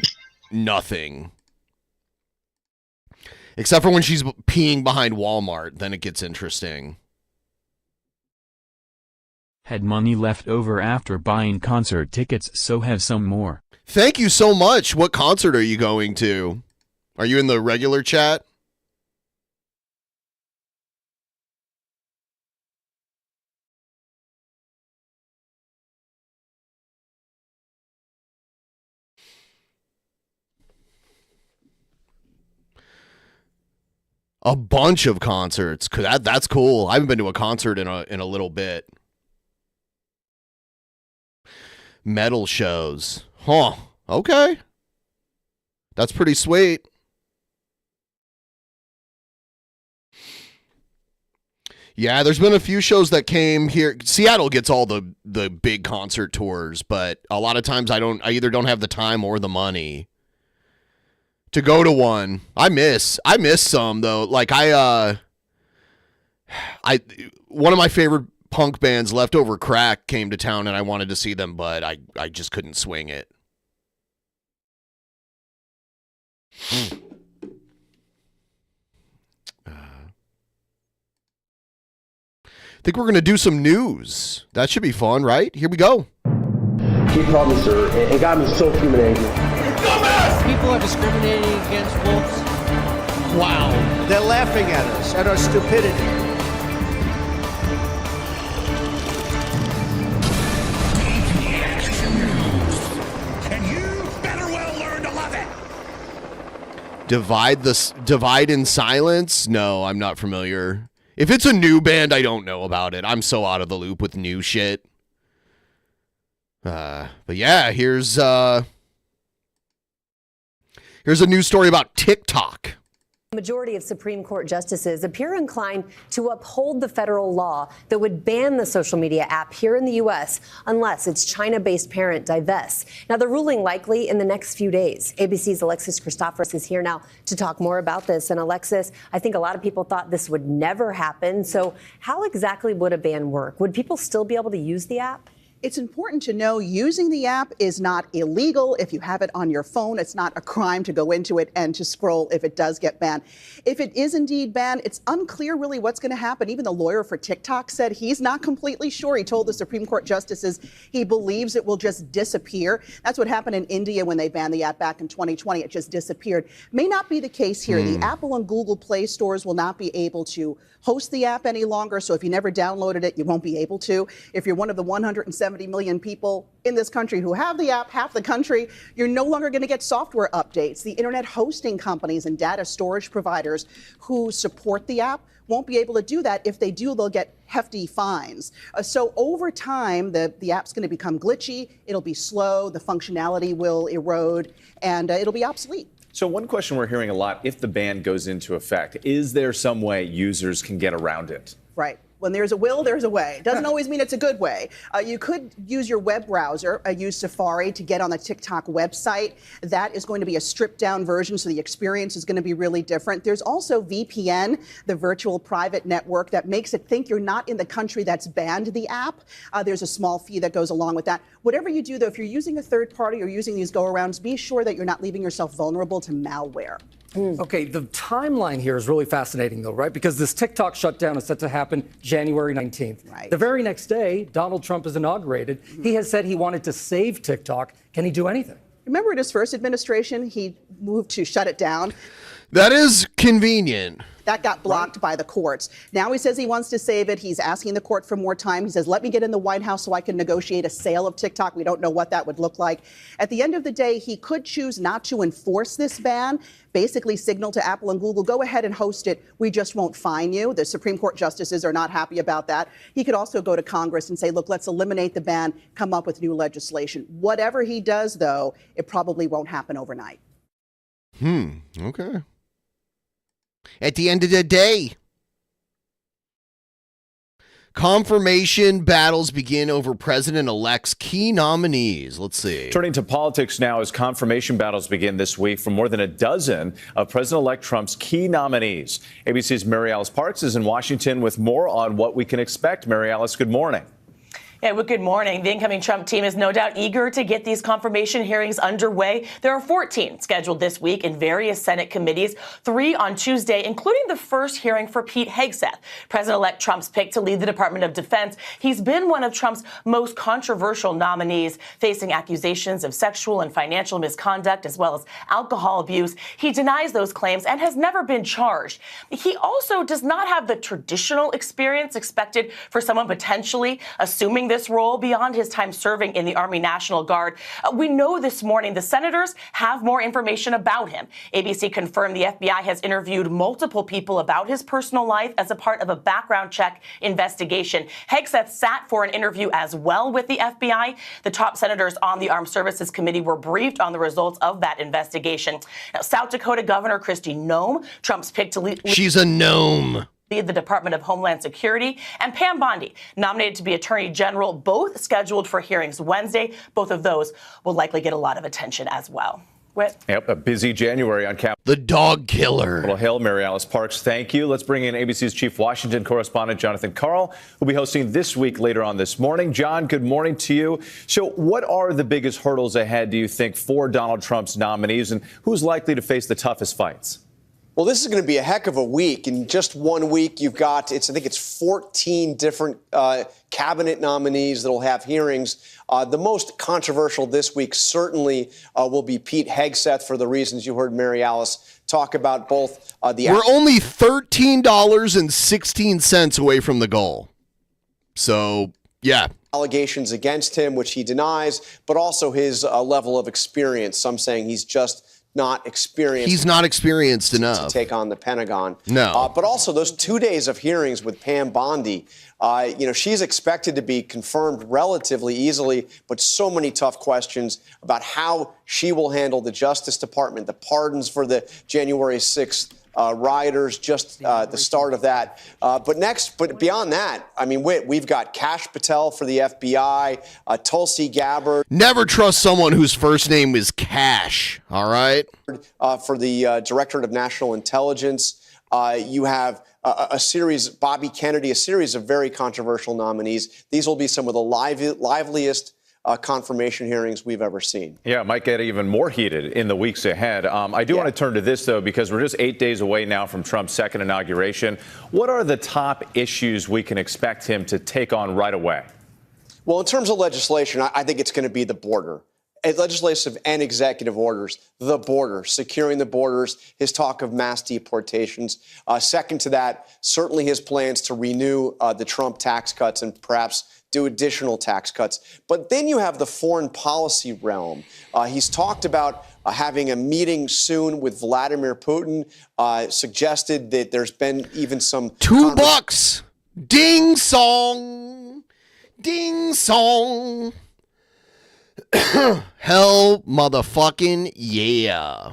nothing. Except for when she's peeing behind Walmart, then it gets interesting. Had money left over after buying concert tickets, so have some more. Thank you so much. What concert are you going to? Are you in the regular chat? A bunch of concerts. That's cool. I haven't been to a concert in a little bit. Metal shows. Huh. Okay. That's pretty sweet. Yeah, there's been a few shows that came here. Seattle gets all the big concert tours, but a lot of times I either don't have the time or the money to go to one. I miss some though. Like one of my favorite punk bands, Leftover Crack, came to town and I wanted to see them, but I just couldn't swing it. I think we're going to do some news. That should be fun, right? Here we go. He called me sir, and it got me so fuming angry. People are discriminating against wolves. Wow. They're laughing at us, at our stupidity. And you better well learn to love it. Divide in Silence? No, I'm not familiar. If it's a new band, I don't know about it. I'm so out of the loop with new shit. But yeah, here's a news story about TikTok. The majority of Supreme Court justices appear inclined to uphold the federal law that would ban the social media app here in the U.S. unless its China-based parent divests. Now, the ruling likely in the next few days. ABC's Alexis Christophorous is here now to talk more about this. And Alexis, I think a lot of people thought this would never happen. So how exactly would a ban work? Would people still be able to use the app? It's important to know using the app is not illegal. If you have it on your phone, it's not a crime to go into it and to scroll if it does get banned. If it is indeed banned, it's unclear really what's going to happen. Even the lawyer for TikTok said he's not completely sure. He told the Supreme Court justices he believes it will just disappear. That's what happened in India when they banned the app back in 2020. It just disappeared. May not be the case here. The Apple and Google Play stores will not be able to host the app any longer. So if you never downloaded it, you won't be able to. If you're one of the 170 million people in this country who have the app, half the country, you're no longer going to get software updates. The internet hosting companies and data storage providers who support the app won't be able to do that. If they do, they'll get hefty fines. So over time, the app's going to become glitchy. It'll be slow. The functionality will erode, and it'll be obsolete. So one question we're hearing a lot, if the ban goes into effect, is there some way users can get around it? Right. When there's a will, there's a way. Doesn't always mean it's a good way. You could use your web browser, use Safari to get on the TikTok website. That is going to be a stripped down version, so the experience is going to be really different. There's also VPN, the virtual private network that makes it think you're not in the country that's banned the app. There's a small fee that goes along with that. Whatever you do, though, if you're using a third party or using these go-arounds, be sure that you're not leaving yourself vulnerable to malware. Okay, the timeline here is really fascinating, though, right? Because this TikTok shutdown is set to happen January 19th. Right. The very next day, Donald Trump is inaugurated. He has said he wanted to save TikTok. Can he do anything? Remember in his first administration, he moved to shut it down. That is convenient. That got blocked by the courts. Now he says he wants to save it. He's asking the court for more time. He says, let me get in the White House so I can negotiate a sale of TikTok. We don't know what that would look like. At the end of the day, he could choose not to enforce this ban, basically signal to Apple and Google, go ahead and host it. We just won't fine you. The Supreme Court justices are not happy about that. He could also go to Congress and say, look, let's eliminate the ban, come up with new legislation. Whatever he does, though, it probably won't happen overnight. Okay. At the end of the day, confirmation battles begin over president-elect's key nominees. Let's see. Turning to politics now as confirmation battles begin this week for more than a dozen of President-elect Trump's key nominees. ABC's Mary Alice Parks is in Washington with more on what we can expect. Mary Alice, good morning. Yeah, well, good morning. The incoming Trump team is no doubt eager to get these confirmation hearings underway. There are 14 scheduled this week in various Senate committees, 3 on Tuesday, including the first hearing for Pete Hegseth, President-elect Trump's pick to lead the Department of Defense. He's been one of Trump's most controversial nominees, facing accusations of sexual and financial misconduct as well as alcohol abuse. He denies those claims and has never been charged. He also does not have the traditional experience expected for someone potentially assuming this role beyond his time serving in the Army National Guard. We know this morning the senators have more information about him. ABC confirmed the FBI has interviewed multiple people about his personal life as a part of a background check investigation. Hegseth sat for an interview as well with the FBI. The top senators on the Armed Services Committee were briefed on the results of that investigation. Now, South Dakota Governor Kristi Noem, Trump's pick to lead. She's a gnome. Lead the Department of Homeland Security, and Pam Bondi, nominated to be Attorney General, both scheduled for hearings Wednesday. Both of those will likely get a lot of attention as well. Whit? Yep, a busy January on Capitol. The dog killer. Hill. Mary Alice Parks, thank you. Let's bring in ABC's Chief Washington correspondent, Jonathan Karl, who'll be hosting This Week later on this morning. John, good morning to you. So what are the biggest hurdles ahead, do you think, for Donald Trump's nominees, and who's likely to face the toughest fights? Well, this is going to be a heck of a week. In just 1 week, you've got, I think it's 14 different cabinet nominees that will have hearings. The most controversial this week certainly will be Pete Hegseth for the reasons you heard Mary Alice talk about. Both We're only $13.16 away from the goal. So, yeah. Allegations against him, which he denies, but also his level of experience. Some saying he's just not experienced. He's not experienced enough to take on the Pentagon. No. But also those 2 days of hearings with Pam Bondi, she's expected to be confirmed relatively easily, but so many tough questions about how she will handle the Justice Department, the pardons for the January 6th rioters, just the start of that. But beyond that, we've got Kash Patel for the FBI, Tulsi Gabbard. Never trust someone whose first name is Cash, all right? For the Directorate of National Intelligence. You have a series, Bobby Kennedy, a series of very controversial nominees. These will be some of the liveliest confirmation hearings we've ever seen. Yeah, it might get even more heated in the weeks ahead. I do want to turn to this, though, because we're just 8 days away now from Trump's second inauguration. What are the top issues we can expect him to take on right away? Well, in terms of legislation, I think it's going to be the border. Legislative and executive orders, the border, securing the borders, his talk of mass deportations. Second to that, certainly his plans to renew the Trump tax cuts and perhaps do additional tax cuts. But then you have the foreign policy realm. He's talked about having a meeting soon with Vladimir Putin, suggested that there's been even some... $2. Ding song. Ding song. Hell motherfucking yeah.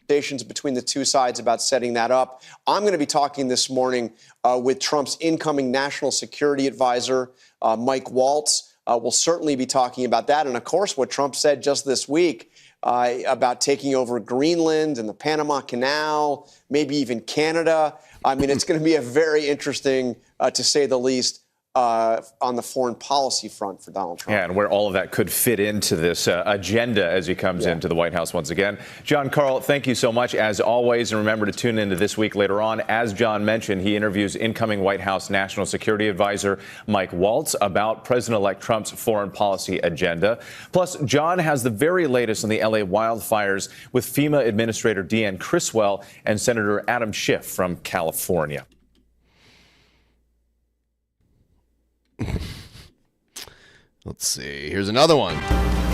Between the two sides about setting that up. I'm going to be talking this morning with Trump's incoming national security advisor, Mike Waltz. We'll certainly be talking about that. And, of course, what Trump said just this week about taking over Greenland and the Panama Canal, maybe even Canada. It's going to be a very interesting, to say the least, on the foreign policy front for Donald Trump. Yeah, and where all of that could fit into this agenda as he comes into the White House once again. John Karl, thank you so much as always. And remember to tune into This Week later on. As John mentioned, he interviews incoming White House National Security Advisor Mike Waltz about President-elect Trump's foreign policy agenda. Plus, John has the very latest on the L.A. wildfires with FEMA Administrator Deanne Criswell and Senator Adam Schiff from California. Let's see. Here's another one.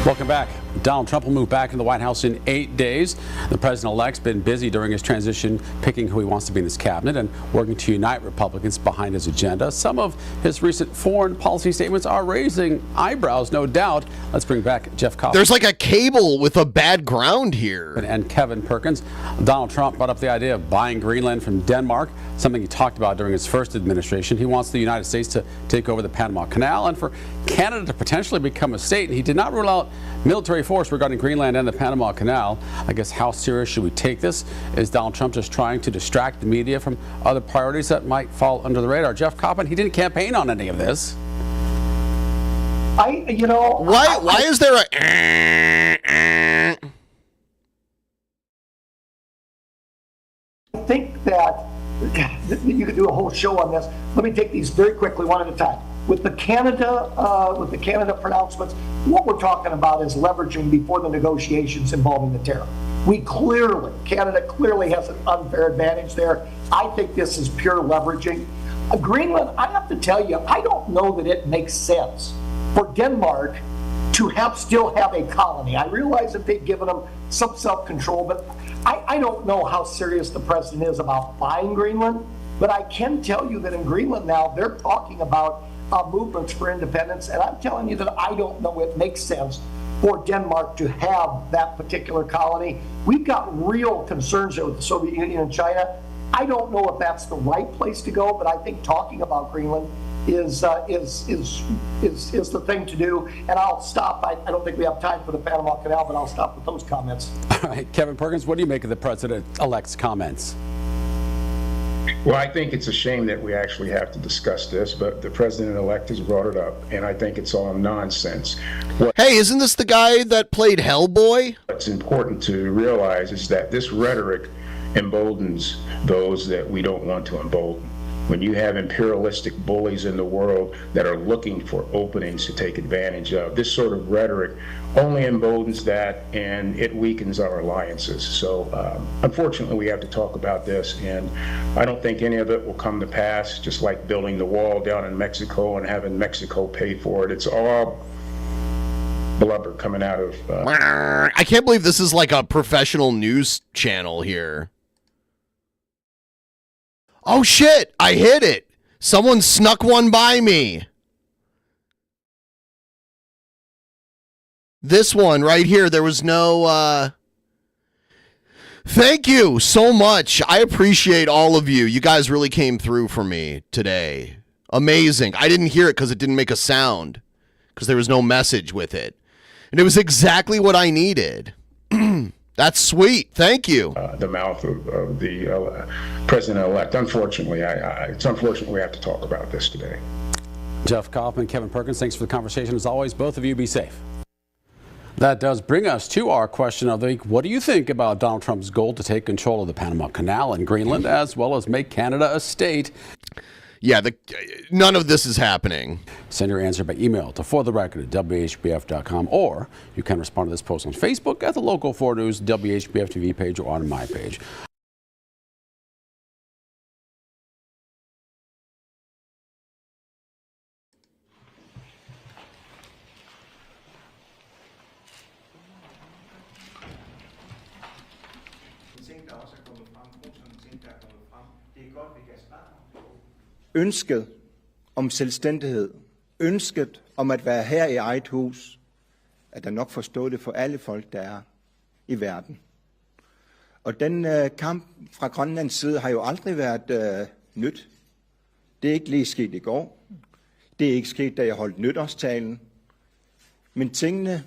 Welcome back. Donald Trump will move back in the White House in 8 days. The president-elect's been busy during his transition picking who he wants to be in his cabinet and working to unite Republicans behind his agenda. Some of his recent foreign policy statements are raising eyebrows, no doubt. Let's bring back Jeff Cobb. There's like a cable with a bad ground here. And Kevin Perkins. Donald Trump brought up the idea of buying Greenland from Denmark, something he talked about during his first administration. He wants the United States to take over the Panama Canal and for Canada to potentially become a state. He did not rule out military force regarding Greenland and the Panama Canal. I guess how serious should we take this? Is Donald Trump just trying to distract the media from other priorities that might fall under the radar? Jeff Coppin, he didn't campaign on any of this. Why is there a I think that you could do a whole show on this. Let me take these very quickly, one at a time. With the Canada pronouncements, what we're talking about is leveraging before the negotiations involving the tariff. Canada clearly has an unfair advantage there. I think this is pure leveraging. Greenland, I have to tell you, I don't know that it makes sense for Denmark to still have a colony. I realize that they've given them some self-control, but I don't know how serious the president is about buying Greenland. But I can tell you that in Greenland now, they're talking about movements for independence, and I'm telling you that I don't know it makes sense for Denmark to have that particular colony. We've got real concerns there with the Soviet Union and China. I don't know if that's the right place to go, but I think talking about Greenland is the thing to do. And I'll stop. I don't think we have time for the Panama Canal, but I'll stop with those comments. All right, Kevin Perkins, what do you make of the president-elect's comments? Well, I think it's a shame that we actually have to discuss this, but the president-elect has brought it up, and I think it's all nonsense. Hey, isn't this the guy that played Hellboy? What's important to realize is that this rhetoric emboldens those that we don't want to embolden. When you have imperialistic bullies in the world that are looking for openings to take advantage of, this sort of rhetoric only emboldens that, and it weakens our alliances. So unfortunately, we have to talk about this, and I don't think any of it will come to pass, just like building the wall down in Mexico and having Mexico pay for it. It's all blubber coming out of... I can't believe this is like a professional news channel here. Oh shit, I hit it. Someone snuck one by me. This one right here, there was no, thank you so much. I appreciate all of you. You guys really came through for me today. Amazing. I didn't hear it because it didn't make a sound, because there was no message with it. And it was exactly what I needed. That's sweet. Thank you. The mouth of the president-elect. Unfortunately, it's unfortunate we have to talk about this today. Jeff Kaufman, Kevin Perkins, thanks for the conversation. As always, both of you be safe. That does bring us to our question of the week. What do you think about Donald Trump's goal to take control of the Panama Canal and Greenland, as well as make Canada a state? Yeah, none of this is happening. Send your answer by email to fortherecord@whbf.com, or you can respond to this post on Facebook at the local 4 News WHBF TV page or on my page. Ønsket om selvstændighed, ønsket om at være her i eget hus, er der nok forståeligt for alle folk, der er i verden. Og den kamp fra Grønlands side har jo aldrig været nyt. Det er ikke lige sket i går. Det er ikke sket, da jeg holdt nytårstalen. Men tingene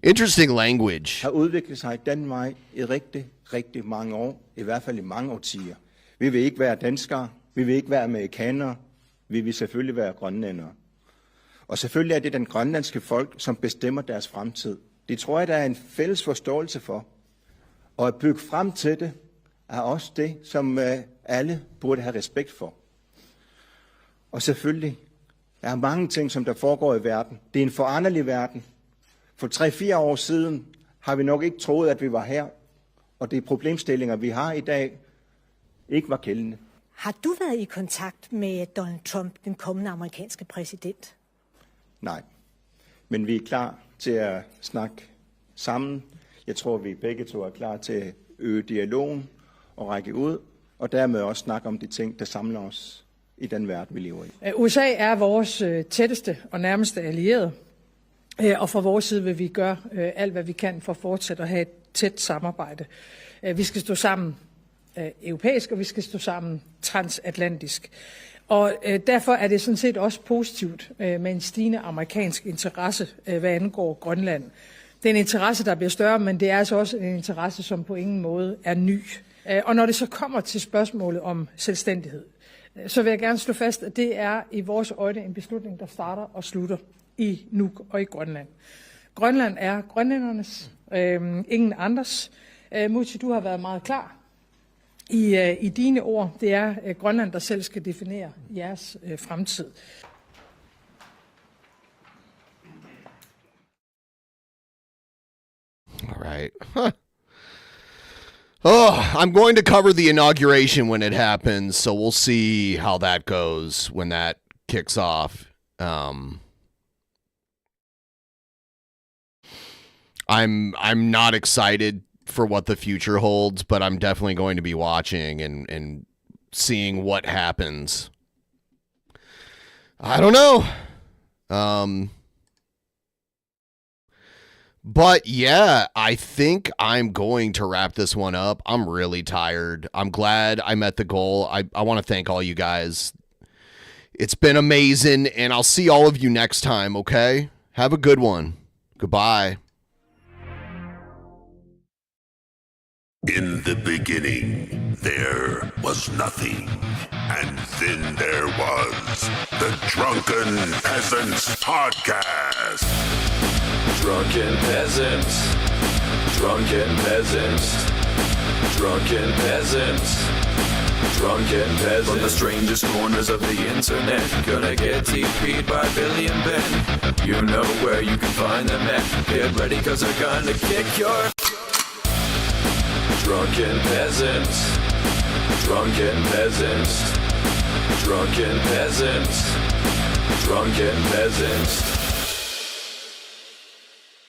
Interesting language. har udviklet sig den vej i rigtig, rigtig mange år. I hvert fald i mange årtier. Vi vil ikke være danskere. Vi vil ikke være amerikanere. Vi vil selvfølgelig være grønlændere. Og selvfølgelig er det den grønlandske folk, som bestemmer deres fremtid. Det tror jeg, der er en fælles forståelse for. Og at bygge frem til det, er også det, som alle burde have respekt for. Og selvfølgelig, der er mange ting, som der foregår i verden. Det er en foranderlig verden. For 3-4 år siden har vi nok ikke troet, at vi var her. Og de problemstillinger, vi har i dag, ikke var gældende. Har du været i kontakt med Donald Trump, den kommende amerikanske præsident? Nej, men vi er klar til at snakke sammen. Jeg tror, vi begge to er klar til at øge dialogen og række ud, og dermed også snakke om de ting, der samler os i den verden, vi lever i. USA er vores tætteste og nærmeste allierede, og fra vores side vil vi gøre alt, hvad vi kan for at fortsætte at have et tæt samarbejde. Vi skal stå sammen europæisk, og vi skal stå sammen transatlantisk. Og derfor er det sådan set også positivt med en stigende amerikansk interesse, hvad angår Grønland. Det er en interesse, der bliver større, men det er altså også en interesse, som på ingen måde er ny. Og når det så kommer til spørgsmålet om selvstændighed, så vil jeg gerne slå fast, at det er i vores øjne en beslutning, der starter og slutter i Nuuk og i Grønland. Grønland er grønlændernes, ingen andres. Mutti, du har været meget klar i dine ord. Det er Grønland, der selv skal definere jeres fremtid. All right. Huh. Oh, I'm going to cover the inauguration when it happens, so we'll see how that goes when that kicks off. I'm not excited for what the future holds, but I'm definitely going to be watching and seeing what happens. I don't know. But yeah, I think I'm going to wrap this one up. I'm really tired. I'm glad I met the goal. I want to thank all you guys. It's been amazing, and I'll see all of you next time, okay? Have a good one. Goodbye. In the beginning, there was nothing. And then there was the Drunken Peasants Podcast. Drunken Peasants. Drunken Peasants. Drunken Peasants. Drunken Peasants. From the strangest corners of the internet, gonna get TP'd by Billy and Ben. You know where you can find them at. Get ready, cause they're gonna kick your... Drunken Peasants. Drunken Peasants. Drunken Peasants. Drunken Peasants.